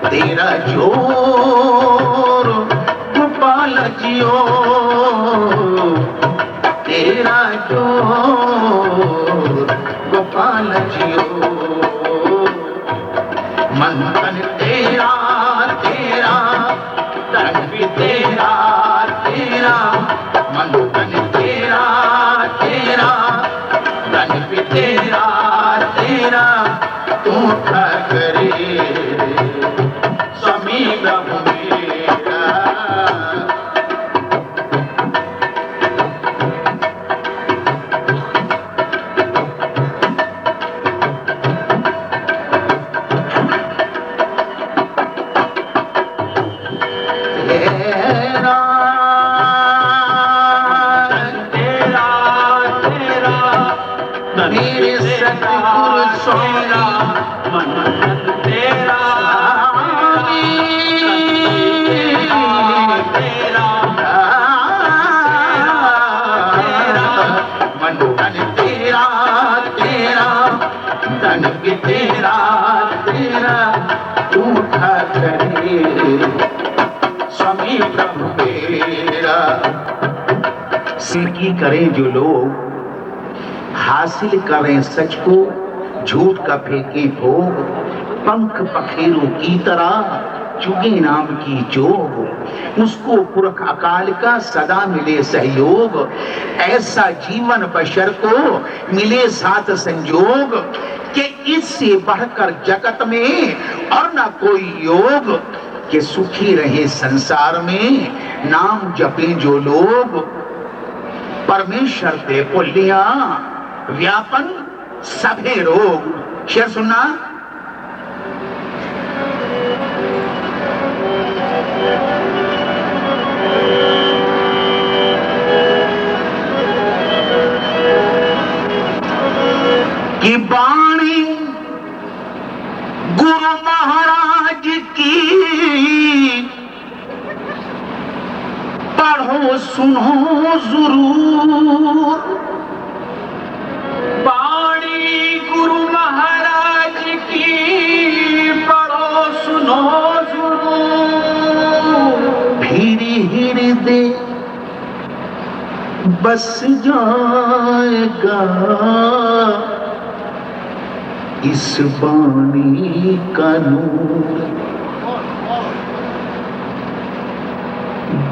तेरा जोर गोपाल जियो तेरा जोर गोपाल जियो। मन तन तेरा तेरा तन भी तेरा तेरा। मन तन तेरा तेरा तन भी तेरा तेरा। तू ठक प्रभु मेरा। मेरे सतगुरु सोना मन तेरा तेरा मन तेरा तेरा तन भी तेरा तेरा झूठा करे स्वामी प्रभु मेरा। सिद्धि करें जो लोग, हासिल करें सच को, झूठ का फेंके भोग, पंख पखेरु की तरह चुगे नाम की जोग, उसको पुरख अकाल का सदा मिले सहयोग, ऐसा जीवन बशर को मिले साथ संजोग, कि इससे बढ़कर जगत में और न कोई योग, कि सुखी रहे संसार में नाम जपे जो लोग, परमेश्वर ते पुलिया व्यापन सभे रोग। शेर सुनना। कि बाणी गुरु महाराज की पढ़ो सुनो जरूर। बाणी गुरु महाराज की पढ़ो सुनो जरूर। फिर हृदय बस जाएगा इस बाणी का नूर।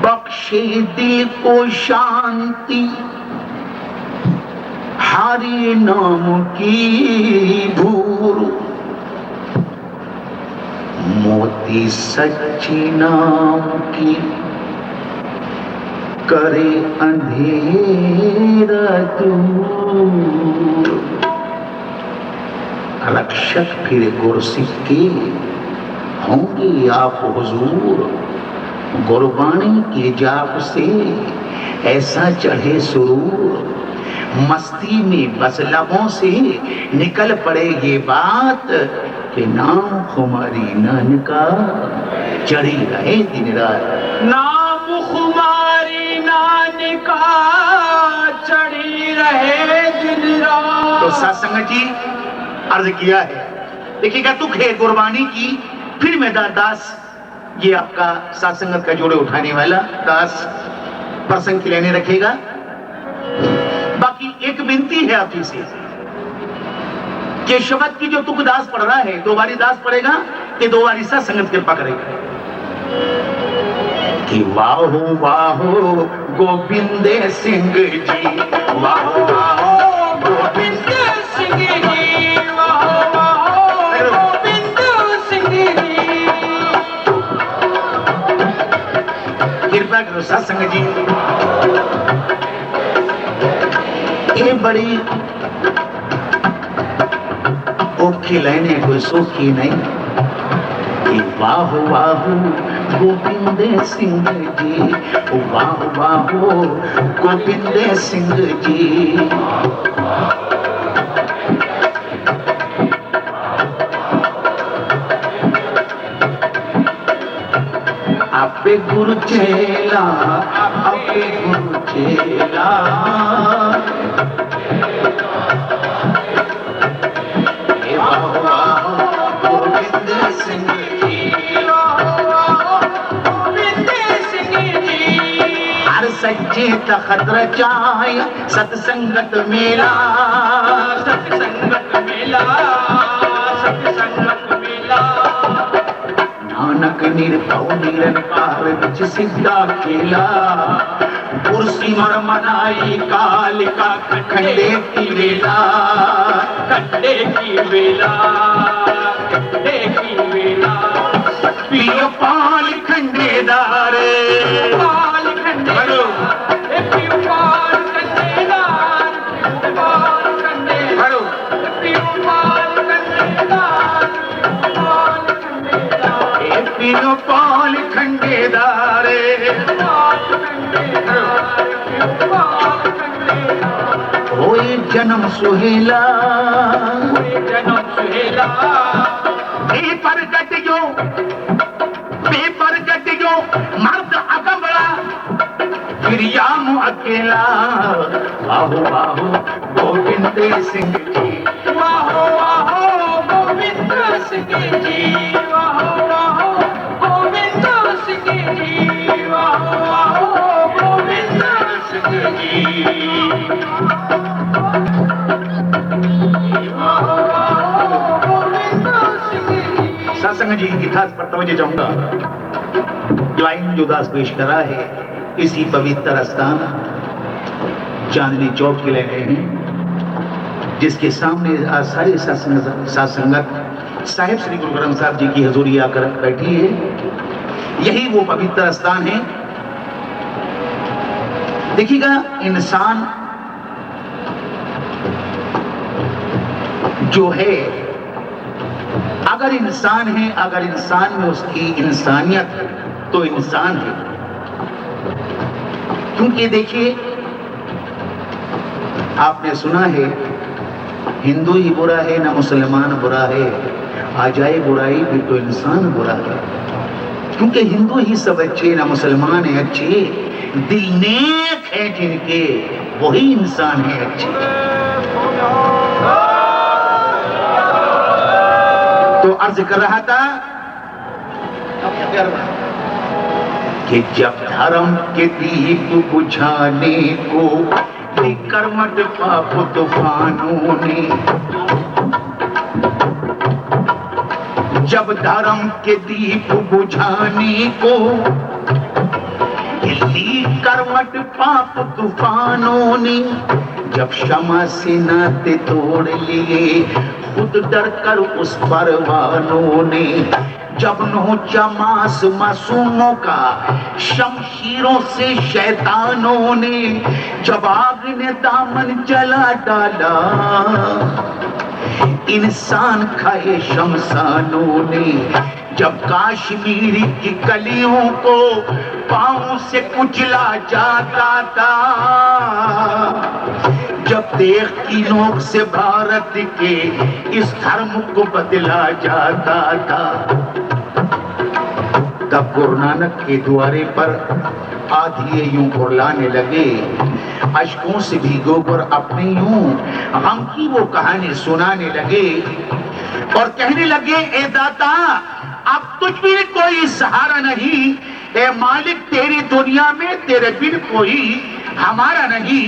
बख्शे दिल को शांति हरि नाम की धूर। मोती सच्ची नाम की करे अंधेरा दूर। रक्षक फिर गुरसिक्के होंगे आप हुजूर। गुरबाणी के जाप से ऐसा चढ़े सुरूर, मस्ती में बस लबों से निकल पड़े ये बात, कि नाम खुमारी नानका चढ़ी रहे दिन रात। नाम खुमारी नानका चढ़ी रहे दिन रात। तो सत्संग जी अर्ज किया है, देखिएगा दुख है गुरबानी की। फिर मैं दास, ये आपका सत्संगत का जोड़े उठाने वाला दास प्रसंग की लेने रखेगा। बाकी एक विनती है आपकी से कि शब्द की जो तुकदास पढ़ रहा है, दो बारी दास पढ़ेगा कि दो बारी सत्संगत कृपा करेगा। कि वाहो वाहो गोविंद सिंह जी, वाहो वाहो गोविंद सिंह जी, वाहो वाहो गोविंद सिंह जी। कृपा करो सत्संग जी। ये बड़ी औखी लाइने, कोई सौखी नहीं। वाह वाह गोविंद सिंह जी, वाह वाह गोविंद सिंह जी। आपे गुरु चेला, आपे गुरु चेला। गोविंद सिंह जी, गोविंद सिंह जी। हर सच्चे तखत रचाया सत्संगत मेला, सत्संगत मेला, सत्संगत मेला। नानक निरभव निरंकार विच सिद्धा खेला। कुर्सी मर मनाई काल का खंडे की वेला, खंडे की वेला, खंडे की वेला। पियो पाल खंडेदार पाल खंडेदार पियो पाल खंडेदार पाल खंडेदार पियो पाल खंडेदार पाल खंडेदार पियो पाल खंडेदार होए जन्म सुहेला बेपरगट जो मर्द अगमड़ा फिर याम अकेला वाहो वाहो गोविंद सिंह जी वाहो वाहो गोविंद सिंह जी वाहो वाहो गोविंद सिंह जी वाहो वाहो गोविंद सिंह जी वाहो वाहो गोविंद सिंह जी। सत्संग जी इतिहास पर तवज्जो चाहूंगा। लाइन जो दास पेश करा है इसी पवित्र स्थान चांदनी चौक के लिए गए हैं, जिसके सामने आज सारे सत्संगत साहिब श्री गुरु ग्रंथ साहब जी की हजूरी आकर बैठी है। यही वो पवित्र स्थान है। देखिएगा, इंसान जो है, अगर इंसान है, अगर इंसान में उसकी इंसानियत है तो इंसान है। क्योंकि देखिए, आपने सुना है हिंदू ही बुरा है ना मुसलमान बुरा है, आ जाए बुराई भी तो इंसान बुरा है। क्योंकि हिंदू ही सब अच्छे ना मुसलमान है अच्छे, दिल नेक है जिनके वही इंसान है अच्छे। तो अर्ज कर रहा था कि जब धर्म के दीप बुझाने को कर्मठ पाप तूफानों ने, जब धर्म के दीप बुझाने को हिली कर्मठ पाप तूफानों ने, जब क्षमा से नाते तोड़ लिए खुद डर कर उस परवानों ने, जब नोचा मांस मासूमों का शमशीरों से शैतानों ने, जब आग ने दामन जला डाला इंसान खाए शमशानों ने, जब कश्मीर की कलियों को पांव से कुचला जाता था, जब देख की नोक से भारत के इस धर्म को बदला जाता था, तब गुरु नानक के द्वारे पर आधिए यूं बुरलाने लगे, अश्कों से भीगोकर अपने यूं गम की वो कहानी सुनाने लगे और कहने लगे, ए दाता अब तुझ भी कोई सहारा नहीं, ए मालिक तेरी दुनिया में तेरे बिन कोई हमारा नहीं।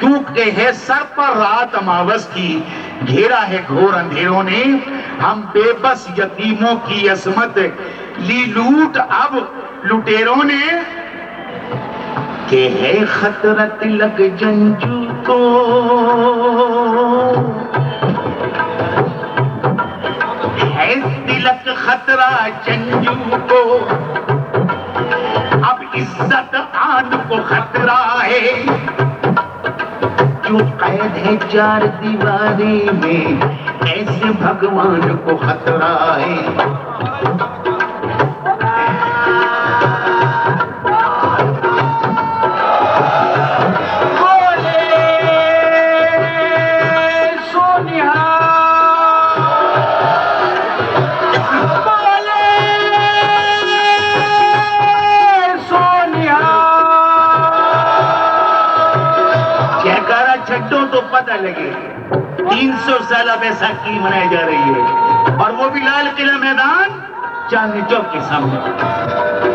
क्योंकि है सर पर रात अमावस की, घेरा है घोर अंधेरों ने, हम बेबस यतीमों की असमत ली लूट अब लुटेरों ने। के है खतरा तिलक जंजू को, है तिलक खतरा जंजू को, अब इज्जत आन को खतरा है। जो कैद है चार दीवारी में ऐसे भगवान को खतरा है। तो पता लगे 300 साल बैसाखी मनाई जा रही है और वो भी लाल किला मैदान चांदनी चौक के सामने।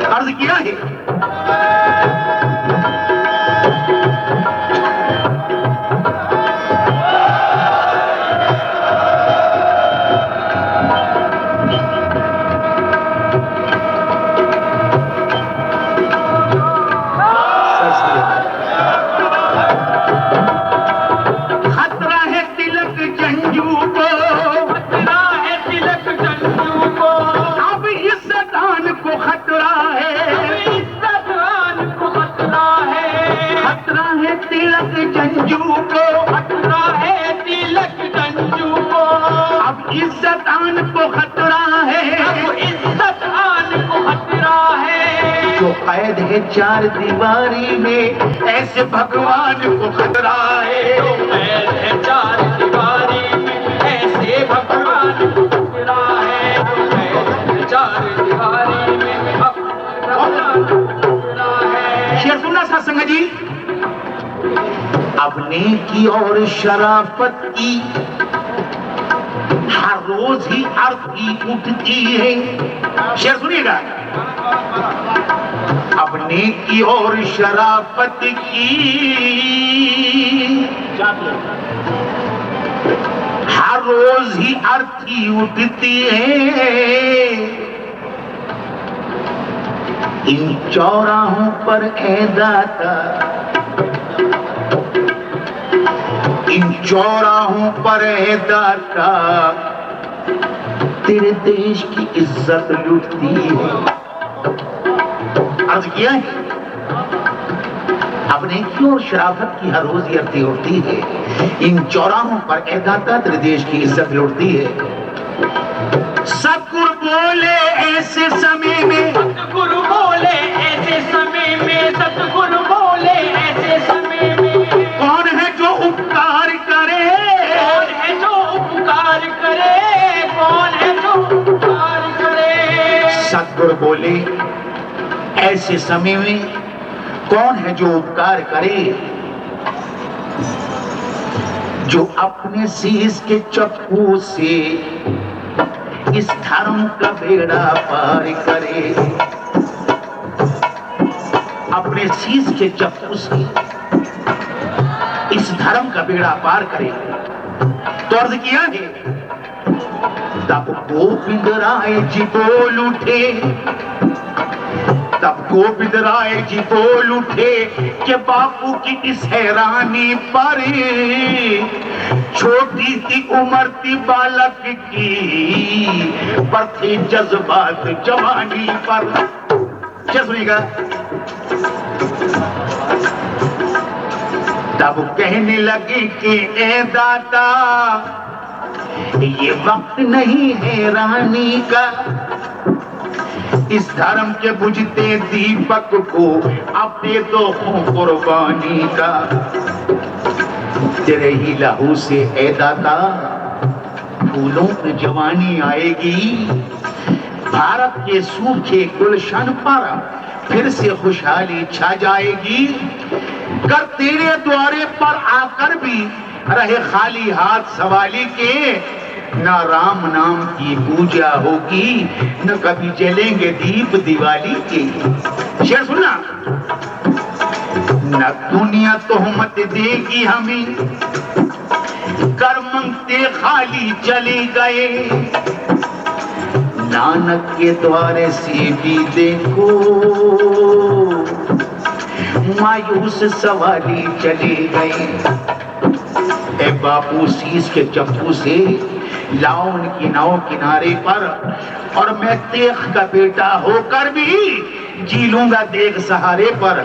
अर्ज किया है कैद है चार दीवारी में, ऐसे भगवान को खतरा है। जो कैद है चार दीवारी में, ऐसे भगवान को खतरा है। जो कैद है चार दीवारी में, भगवान को खतरा है। शेर सुनना सत्संग जी। अपने की और शराफत की हर रोज ही अर्थी उठती है। शेर सुनिएगा। अपने की और शराफत की हर रोज ही अर्थी उठती है। इन चौराहों पर ऐ दाता, इन चौराहों पर है दाता, तेरे देश की इज्जत लुटती है। अर्ज किया है अपने की और शराफत की हर रोज अर्थी उठती है। इन चौराहों पर है दाता, तेरे देश की इज्जत लुटती है। सतगुरु बोले ऐसे समय में, सतगुरु बोले ऐसे समय में, सतगुरु बोले ऐसे समय में, कौन है जो उपकार करे, कौन है जो उपकार करे, कौन है जो उपकार करे। सतगुरु बोले ऐसे समय में, कौन है जो उपकार करे। जो अपने शीश के चप्पू से इस धर्म का बेड़ा पार करे। अपने शीश के चप्पू से इस धर्म का बेड़ा पार करे। तो अर्ज किया है, तब गोविंद राय जी बोल उठे, तब गोविंद राय जी बोल उठे कि बापू की इस हैरानी पर, छोटी सी उम्र थी बालक की, पर थे जज्बात जवानी पर। क्या सुनिएगा। तब कहने लगे कि ए दाता, ये वक्त नहीं है रानी का, इस धर्म के बुझते दीपक को अब दे दो कुर्बानी का। तेरे ही लहू से ए दाता फूलों की जवानी आएगी। भारत के सूखे गुलशन पर फिर से खुशहाली छा जाएगी। कर तेरे द्वारे पर आकर भी रहे खाली हाथ सवाली के, ना राम नाम की पूजा होगी, न कभी जलेंगे दीप दिवाली के। शेर सुनना। न दुनिया तोहमत देगी हमें, कर मंगते खाली चले गए। नानक के द्वारे से भी देखो, मायूस सवारी चले गए। ए बापू शीश के चप्पू से लाओ उनकी नाव किनारे पर, और मैं तेख का बेटा होकर भी जी लूंगा देख सहारे पर।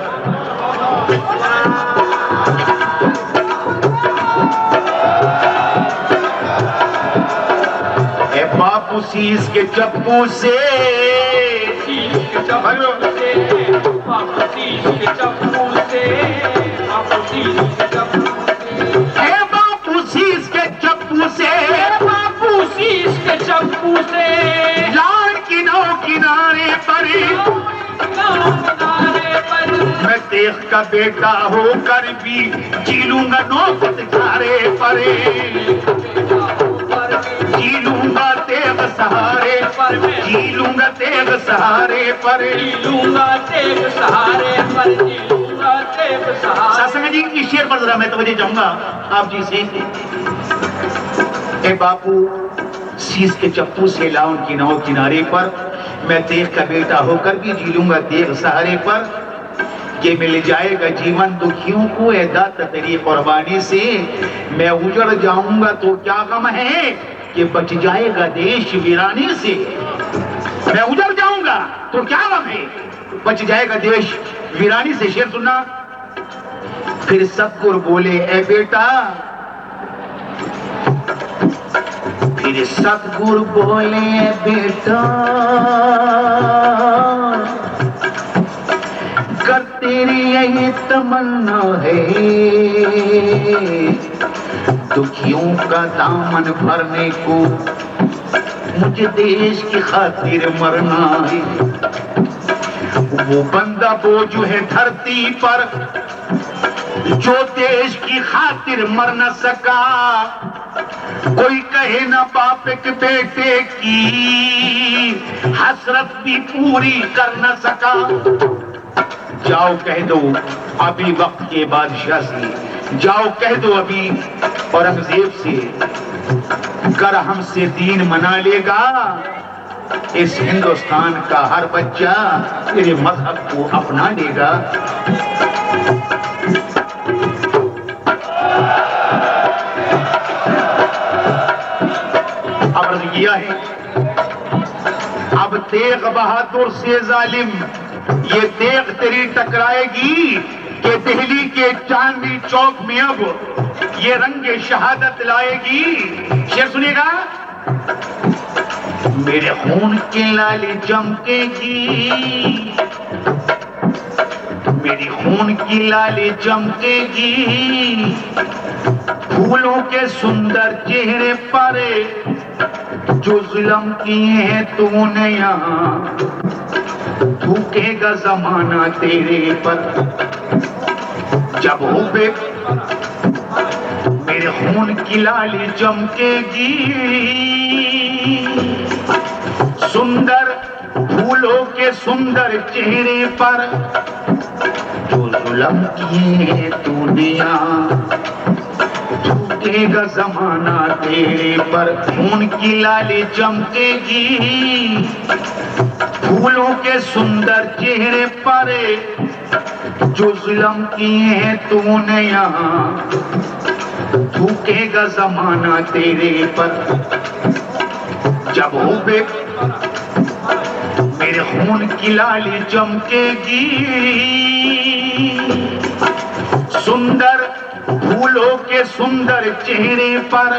ए बापू शीश के चप्पू से, चप्पू से लाल की नाव किनारे पर, मैं देख का बेटा होकर भी जी लूंगा नौबत किनारे पर। जी लूंगा तेग सहारे पर, जी लूंगा तेग सहारे पर, जी लूंगा तेग सहारे पर, जी लूंगा तेग सहारे। सत्संग जी की शेर पर जरा मैं तवज्जो चाहूंगा आप जी से। ए बापू शीश के चप्पू से लाओ उनकी नाव किनारे पर, मैं देख का बेटा होकर भी जी लूंगा देख सहारे पर। ये मिल जाएगा जीवन दुखियों को ए दाता तेरी कुर्बानी से। मैं उजड़ जाऊंगा तो क्या गम है कि बच जाएगा देश वीरानी से। मैं उजड़ जाऊंगा तो क्या गम है, बच जाएगा देश वीरानी से। शेर सुनना। फिर सतगुरु बोले ए बेटा, फिर सतगुरु बोले बेटा, मेरी यही तमन्ना है, दुखियों का दामन भरने को मुझे देश की खातिर मरना है। वो बंदा बोझ है धरती पर जो देश की खातिर मर न सका। कोई कहे ना बाप के बेटे की हसरत भी पूरी कर न सका। जाओ कह दो अभी वक्त के बादशाह से, जाओ कह दो अभी औरंगजेब से, कर हमसे दीन मना लेगा इस हिंदुस्तान का हर बच्चा तेरे मजहब को अपना लेगा। अर्ज किया है अब तेग बहादुर से जालिम ये तेग तेरी टकराएगी कि दिल्ली के चांदनी चौक में अब ये रंगे शहादत लाएगी। शेर सुनिएगा। मेरे खून की लाली चमकेगी, मेरी खून की लाली चमकेगी, फूलों के सुंदर चेहरे पर जो जुल्म किए हैं तूने यहाँ, थूकेगा जमाना तेरे पर जब हो बे। मेरे खून की लाली चमकेगी, सुंदर फूलों के सुंदर चेहरे पर जो जुल्म किए तूने यहाँ, थूकेगा जमाना तेरे पर। खून की लाली चमकेगी, फूलों के सुंदर चेहरे पर जो जुल्म किए हैं तूने यहाँ, थूकेगा जमाना तेरे पर जब हो बे। मेरे खून की लाली चमकेगी, सुंदर फूलों के सुंदर चेहरे पर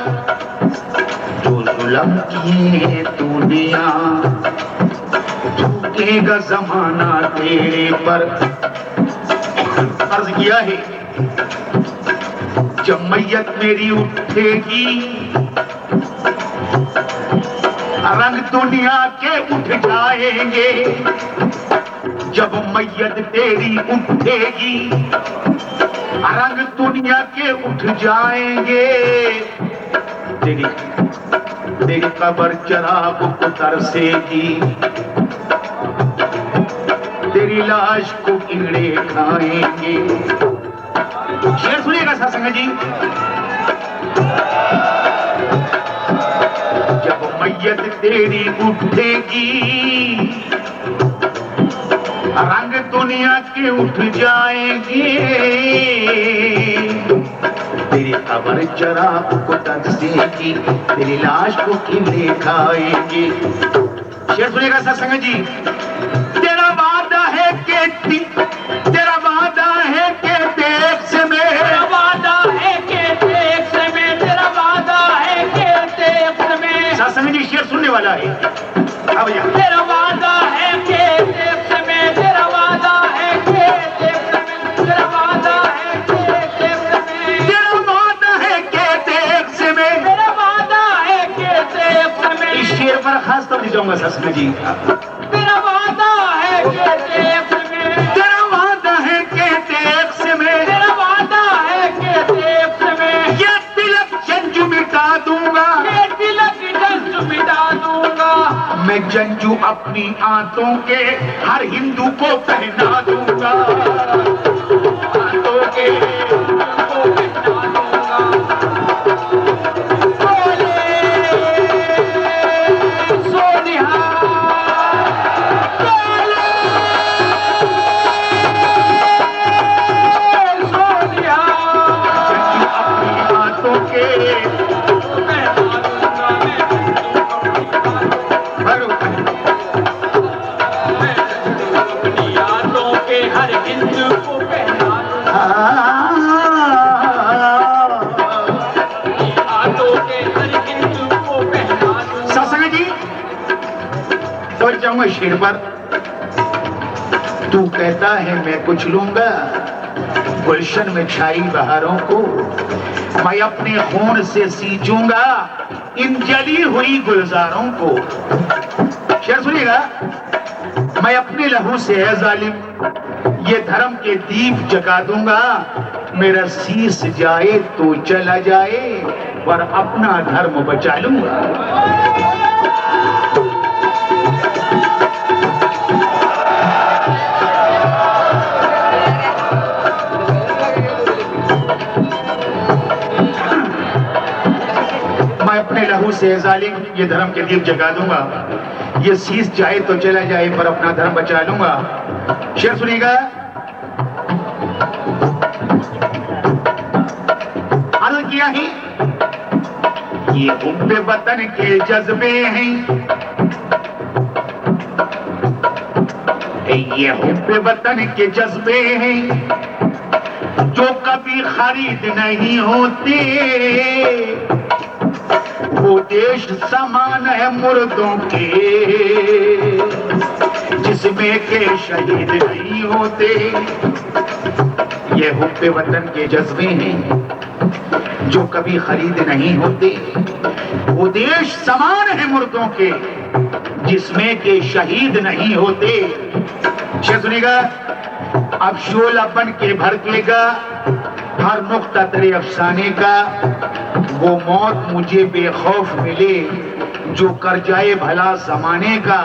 जो जुल्म किए तूने यहाँ, थूकेगा जमाना तेरे पर। अर्ज किया है जब मैयत मेरी उठेगी, रंग दुनिया के उठ जाएंगे। जब मैयत तेरी उठेगी, रंग दुनिया के उठ जाएंगे। तेरी कब्र चराग को तरसेगी, तेरी लाश को कीड़े खाएंगे। शेर सुनिएगा सत्संग जी। जब मैयत तेरी उठेगी, रंग दुनिया के उठ जाएंगे। तेरी कब्र चराग को तरसेगी, तेरी लाश को कीड़े खाएंगे। शेर सुनिएगा सत्संग जी। तेरा वादा है कि तेरा वादा है कि देख से मैं, तेरा वादा है कि देख से मैं, तेरा वादा है कि देख से मैं। सत्संग जी शेर सुनने वाला है। अब यहाँ तेरा वादा है कि देख से मैं, तेरा वादा है कि देख से मैं, तेरा वादा है कि देख से मैं, तेरा वादा है कि देख से मैं, तेरा वादा है कि देख से मैं। इस शेर पर खास तवज्जो जाऊंगा सत्संग जी। तेरा वादा है कि देख से मैं, तेरा वादा है कि देख से मैं, तेरा वादा है कि देख से मैं। ये तिलक जंजू मिटा दूंगा, ये तिलक जंजू मिटा दूंगा। मैं जंजू अपनी आंतों के हर हिंदू को पहना दूंगा, आंतों के को पहना दूंगा। सोनिया शेर पर तू कहता है मैं कुछ लूंगा, गुलशन में छाई बहारों को मैं अपने खून से सींचूंगा इन जली हुई गुलजारों को। शेर सुनिएगा। मैं अपने लहू से है जालिम ये धर्म के दीप जगा दूंगा, मेरा शीश जाए तो चला जाए पर अपना धर्म बचा लूंगा। मैं अपने लहू से जालिम ये धर्म के दीप जगा दूंगा, ये शीश जाए तो चला जाए पर अपना धर्म बचा लूंगा। शेर सुनिएगा। अर्ज किया है ये हुब्बे वतन के जज्बे हैं, ये हुब्बे वतन के जज्बे हैं जो कभी खरीद नहीं होते, वो देश समान है मुर्दों के जिसमें के शहीद नहीं होते। ये हुब्बे वतन के जज्बे हैं जो कभी खरीद नहीं होते, वो देश समान है मुर्दों के जिसमें के शहीद नहीं होते। सुनिएगा। अब शोला बन के भड़केगा हर नुक्ता तेरे अफसाने का, वो मौत मुझे बेखौफ मिले जो कर जाए भला जमाने का।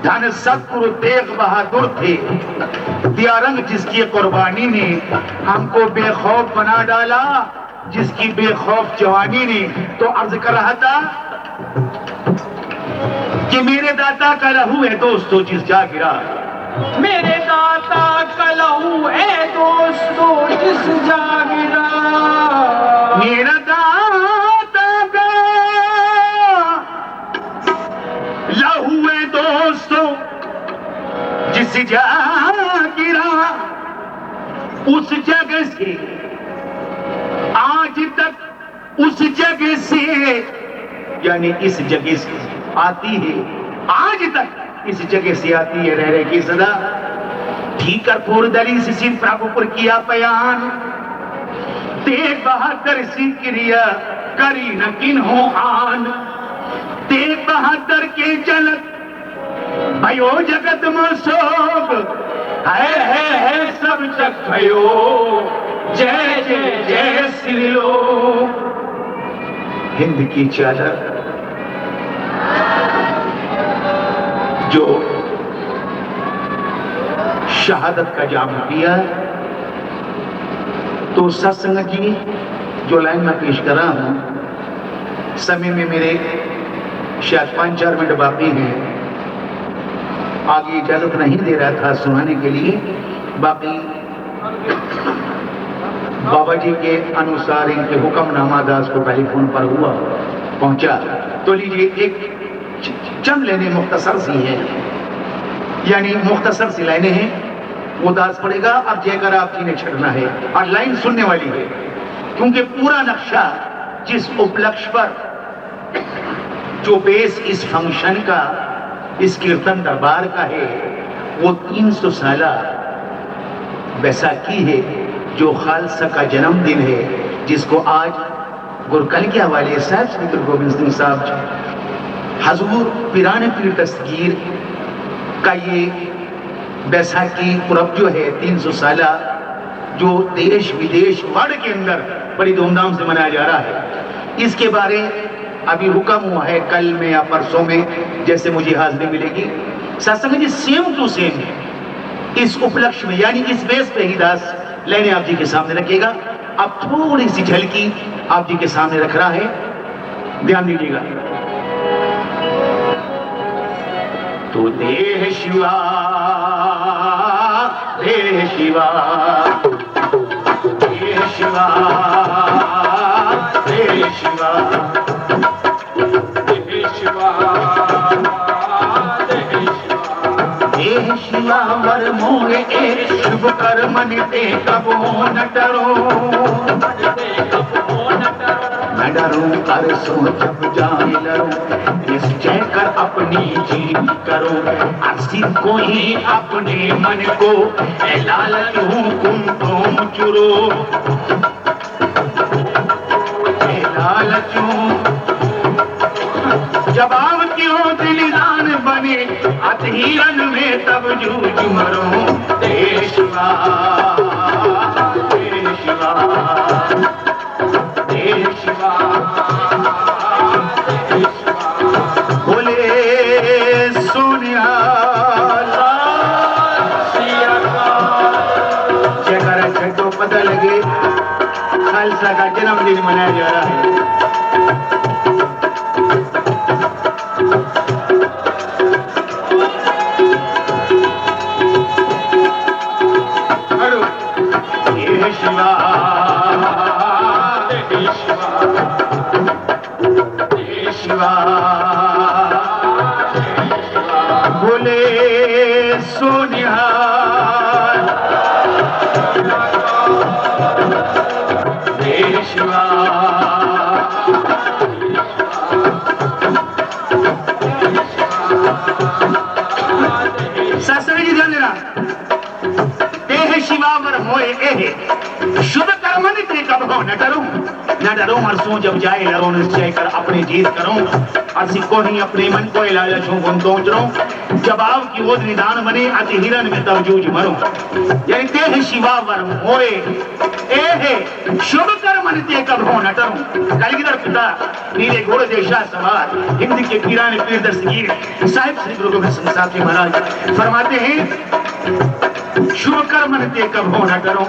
धन सतगुरु तेग बहादुर थे, दिया रंग जिसकी कुर्बानी ने हमको बेखौफ बना डाला, जिसकी बेखौफ जवानी ने। तो अर्ज कर रहा था कि मेरे दाता का लहू है दोस्तों जिस जा गिरा, मेरे दाता का लहू है दोस्तों जिस जा गिरा, मेरा दाता का लहू है दोस्तों जिस जा गिरा। उस जगह से आज तक उस जगह से यानी इस जगह से आती है, आज तक इस जगह से आती है रह रहे की सदा। ठीकरपुर दली से सिंह प्राभुपुर किया बयान, तेग बहादुर सिंह क्रिया करी न किन्हों आन। तेग बहादुर के जलत भयो जगत में सोग है सब जग भयो, जय जय जय श्री लोग। हिंद की चादर जो शहादत का जाम पिया, तो सत्संग की जो लाइन मैं पेश कर रहा हूं, समय में मेरे शायद 5-4 मिनट बाकी हैं, आगे इजाजत नहीं दे रहा था सुनाने के लिए। बाकी बाबा जी के अनुसार इनके हुक्मनामा दास को टेलीफोन पर हुआ पहुंचा, तो लीजिए एक चंद लेने मुख्तसर सी है, यानी मुख्तसर सी लाइनें हैं, वो दास पड़ेगा। अब जयकर आप जी ने छड़ना है और लाइन सुनने वाली है, क्योंकि पूरा नक्शा जिस उपलक्ष्य पर जो बेस इस फंक्शन का, इस कीर्तन दरबार का है, वो 300 साला बैसाखी है जो खालसा का जन्मदिन है, जिसको आज गुरकल के हवाले साहब श्री गुरु गोविंद सिंह साहब हजूर पिराने पीर दस्तगीर का ये बैसाखी पुरब जो है 300 साला, जो देश विदेश वर्ल्ड के अंदर बड़ी धूमधाम से मनाया जा रहा है, इसके बारे अभी हुक्म हुआ है कल में या परसों में, जैसे मुझे हाजिरी मिलेगी। सत्संग जी सेम टू सेम इस उपलक्ष्य में, यानी इस बेस पे ही दास लेने आप जी के सामने रखेगा। अब थोड़ी सी झलकी आप जी के सामने रख रहा है, ध्यान दीजिएगा। तो देह शिवा देह शिवा देह शिवा देह शिवा देह शिवा देह शिवा वर मोहे एक शुभ कर्म निते कबो न डरो, न डरो कर सो जब जाए लड़ो, निश्चय कर अपनी जीत करो, अर्सी को ही अपने मन को लालच हुकुम तुम चुरो, लालच जवाब क्यों दिलदान बने, अधीरन में तब जूझ मरो, देशवा देशवा देशवा बोले सोनिया जयकारा छठो पता लगे खालसा का जन्मदिन मनाया जा रहा है। शिवा शिवा बोले सोनिया शिवा सत्संग जी ध्यान देना, देह शिवा वर मोए एहे शुभ कर्म नित्य कब हो न डरो मरसों जब जाए लड़ो, निश्चय कर अपने जीत करो, अर्सी को ही अपने मन को लालचों गुण तोचरो, जवाब की ओर निदान बने अति हिरन में तब जूझ मरो, यानी देह शिवा वर मोए एहे शुभ कर्म नित्य कब हो न डरो। कलगीधर पिता नीले घोड़े देशा सवार हिंद के पीराने पीर दस्तगीर साहिब श्री गुरु गोविंद सिंह साहब जी महाराज फरमाते हैं, शुभ कर्म नित्य कब हो न डरो,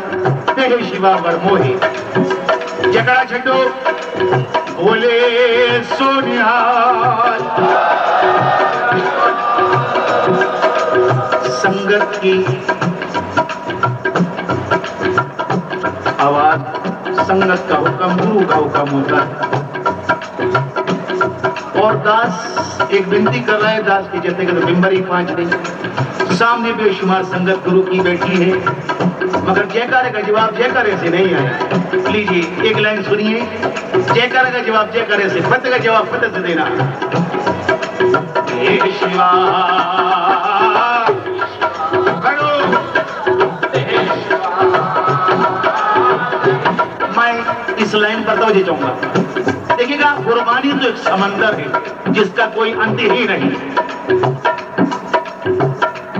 देह शिवा वर मोहे। जकड़ा छठो बोले सोनिहाल, संगत की आवाज, संगत का हुक्म गुरु का हुक्म होता है। और दास एक विनती कर रहा है, दास की जैसे कि तो बिंबरी 5 नहीं, सामने बेशुमार संगत गुरु की बैठी है, मगर जयकारे का जवाब जयकारे से नहीं आया। लीजिए एक लाइन सुनिए, जयकारे का जवाब जयकारे से, फतेह का जवाब फतेह से देना। हे शिवा मैं इस लाइन पर तवज्जो चाहूंगा। देखिएगा, कुर्बानी तो एक समंदर है जिसका कोई अंत ही नहीं।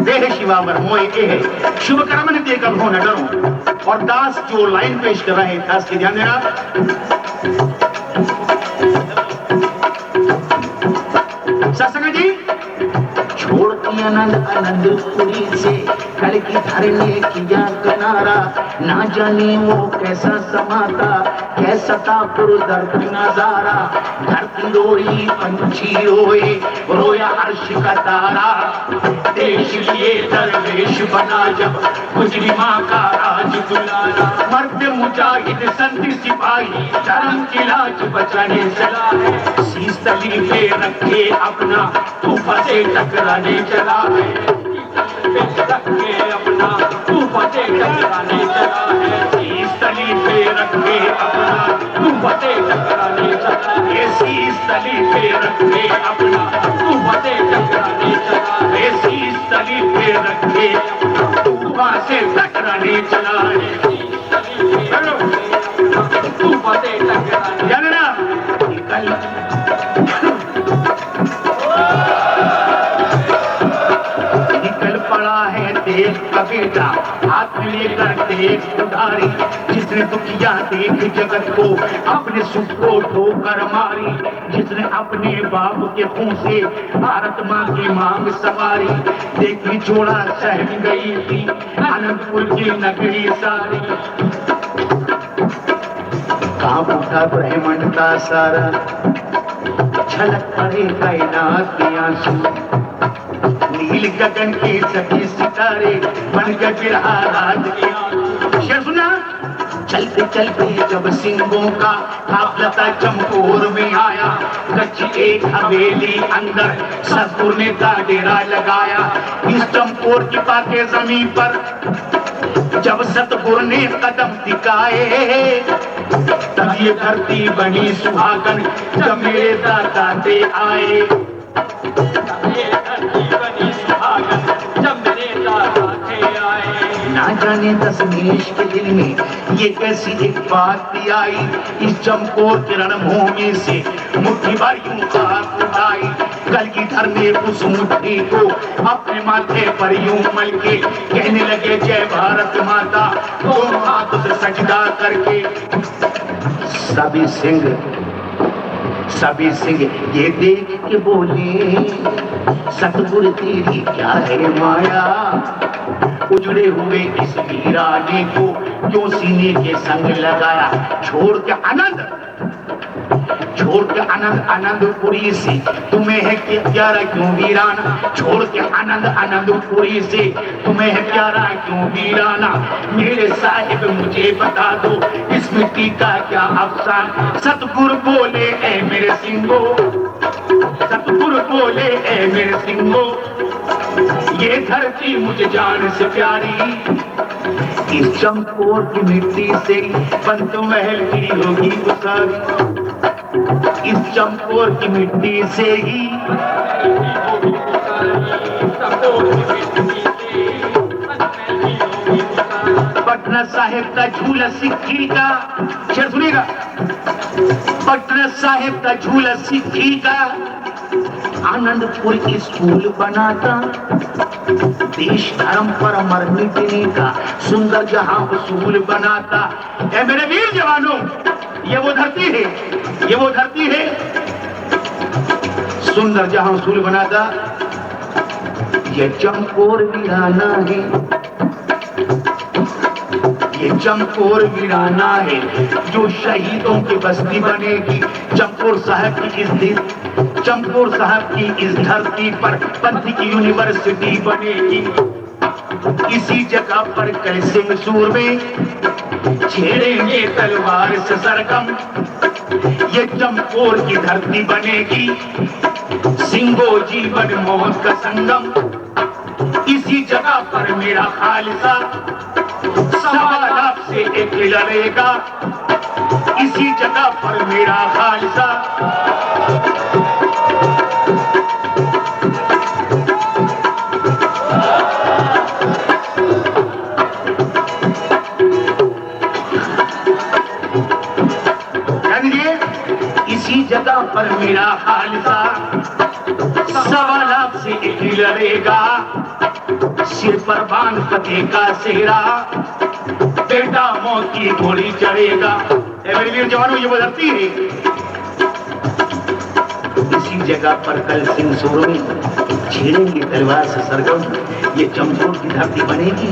देह शिवा वर मोए एहे शुभ कर्म नित्य कब हो न डरो। और दास जो लाइन पेश कर रहे हैं, दास की ध्यान देना, सत्संग जी छोड़ती आनंद आनंदपुरी से कल की धरने किया किनारा, ना जाने वो कैसा समाता कैसा था पुरदर्द नजारा, धरती रोई पंछी रोए रोया अर्श का तारा, देश लिए दरवेश बना जब मुजरिमा का राज बुलाना, मर्द मुजाहिद संत सिपाही धर्म की लाज बचाने चला है, शीश तली पे रखे अपना तूफा से टकराने चला है, रखे अपना तूफा से टकराने चला है, शीश तली पे रखे अपना तूफा से टकराने चला है, शीश तली पे रखे अपना तूफा से टकराने चला है, शीश तली पे रखे तूफा से टकराने चला है, तूफा से टकराने जानना निकल पड़ा है देश का बेटा हाथ में लेकर देश उधारी, जिसने दुखिया देख जगत को अपने सुख को ठोकर मारी, जिसने अपने बाप के खून से भारत माँ की मांग सवारी, देखी जोड़ा सहम गई थी अनंतपुर की नगरी सारी, कांप उठा ब्रह्मांड का सारा, छलक पड़े कायनात के आंसू, नील गगन के सभी सितारे बन गए बिरहा राज के आंसू। शेर सुना, चलते चलते जब सिंहों का काफिला चमकोर में आया, कच्ची एक हवेली अंदर सतगुरु ने का डेरा लगाया, इस चमकोर की पाके जमीन पर जब सतगुरु ने कदम टिकाए, तब ये धरती बनी सुहागन जब मेरे दादा दे आए। ना जाने दशमेश के दिल में ये कैसी एक बात भी आई, इस चमकोर के रणभूमि से मुट्ठी भर यूं हाथ उठाई। कलगीधर ने उस मुट्ठी को अपने माथे पर यूं मल के कहने लगे जय भारत माता, दोनों हाथों से सजदा करके। सभी सिंह ये देख के बोले, सतगुरु तेरी क्या है माया, उजड़े हुए इस वीराने को क्यों सीने के संग लगाया। छोड़ के आनंदपुरी से तुम्हें है प्यारा क्यों वीराना, छोड़ के आनंदपुरी से तुम्हें है प्यारा क्यों वीराना। मेरे साहिब मुझे बता दो इस मिट्टी का क्या अफसाना। सतगुरु बोले ऐ मेरे सिंगो, सतगुरु बोले ऐ मेरे सिंगो, ये धरती मुझे जान से प्यारी, इस चमकोर की मिट्टी से पंत महल की होगी उसारी। इस चमकोर की मिट्टी से ही पटना साहिब का झूला सिक्की का, शेर सुनिएगा, पटना साहिब का झूला सिक्की का आनंदपुर स्कूल बनाता, देश धर्म पर अमर मिटने का सुंदर जहां उसूल बनाता। ऐ मेरे वीर जवानों, ये वो धरती है, ये वो धरती है, सुंदर जहां उसूल बनाता। ये चमकोर वीराना है, ये चमकोर वीराना है जो शहीदों की बस्ती बनेगी। चमकोर साहब की इस धरती पर पंथ की यूनिवर्सिटी बनेगी। इसी जगह पर कैसे मैसूर में छेड़ेंगे तलवार से सरगम, ये चमकोर की धरती बनेगी। सिंगो जीवन मौत का संगम, इसी जगह पर मेरा खालसा सवाल से एक लड़ेगा, इसी जगह पर मेरा खालसा। इसी जगह पर मेरा खालसा सवाल से एक लड़ेगा, सिर पर बांध फतेह का सेहरा, बेटा मौत की घोड़ी चढ़ेगा। मेरे वीर जवानों, ये वो धरती है, इसी जगह पर कल सिंह सोरों छेड़ेंगे तलवार से सरगम, ये चमकोर की धरती बनेगी।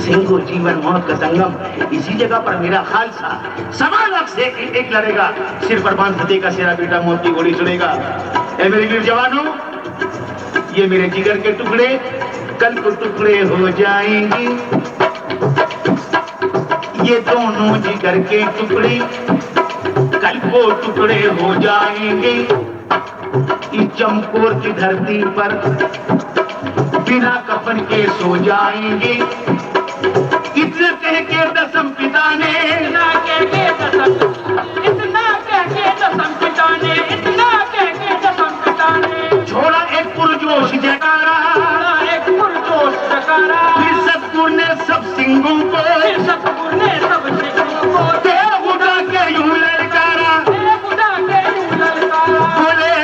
सिंगो जीवन मौत का संगम, इसी जगह पर मेरा खालसा सवाल से एक लड़ेगा, सिर पर बांध फतेह का सेहरा, बेटा मौत की घोड़ी चढ़ेगा। मेरे वीर जवानों, ये मेरे जिगर के टुकड़े कल को टुकड़े हो जाएंगे, ये दोनों जिगर के टुकड़े कल को टुकड़े हो जाएंगे। इस चमकोर की धरती पर बिना कफन के सो जाएंगे। इतना कह के दसम पिता ने, इतना कह के दसम पिता ने छोड़ा एक पुरजोश जयकारा, फिर सतगुरु ने सब सिंहों को, देव उठा के यूं ललकारा, बोले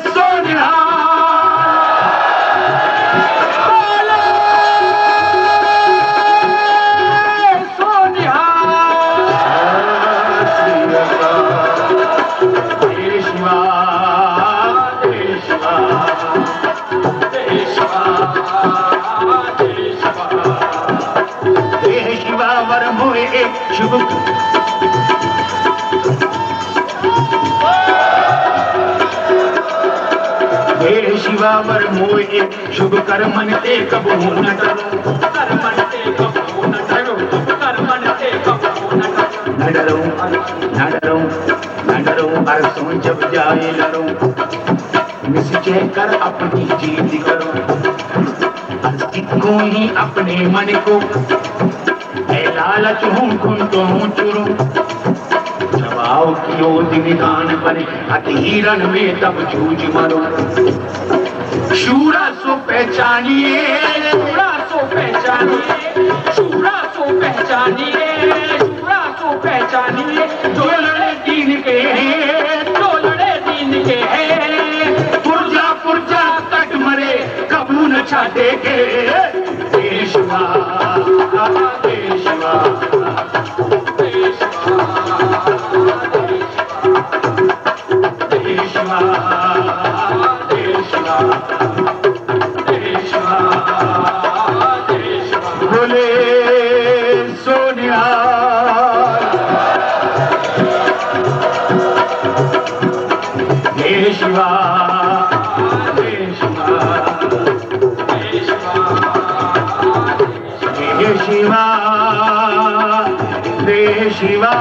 सोनिया, शुभ हे शिवावर मोए शुभ कर्मन ते कबू न डरो, कर्मन ते कबू न डरो, कर्मन ते कबू न डरो, न डरो न डरो न डरो, अरसों जब जाए लड़ो, निश्चय कर अपनी जीत करो। देखूं ही अपने मन को, मैं लालच हूँ खुन तो हूँ चुरू, जवाब कियो निदान पर अति हिरण में तब जूझ मरो। शूरा सो पहचानिए, शूरा सो पहचानिए, शूरा सो पहचानिए, शूरा सो पहचानिए, जो लड़े दीन के हैं, जो लड़े दीन के हैं, पुरजा पुरजा तक मरे कबू न छाटे के। देशवा देशवा देशवा देशवा देशवा बोले सोनिया देशवा देशवा देशवा देशवा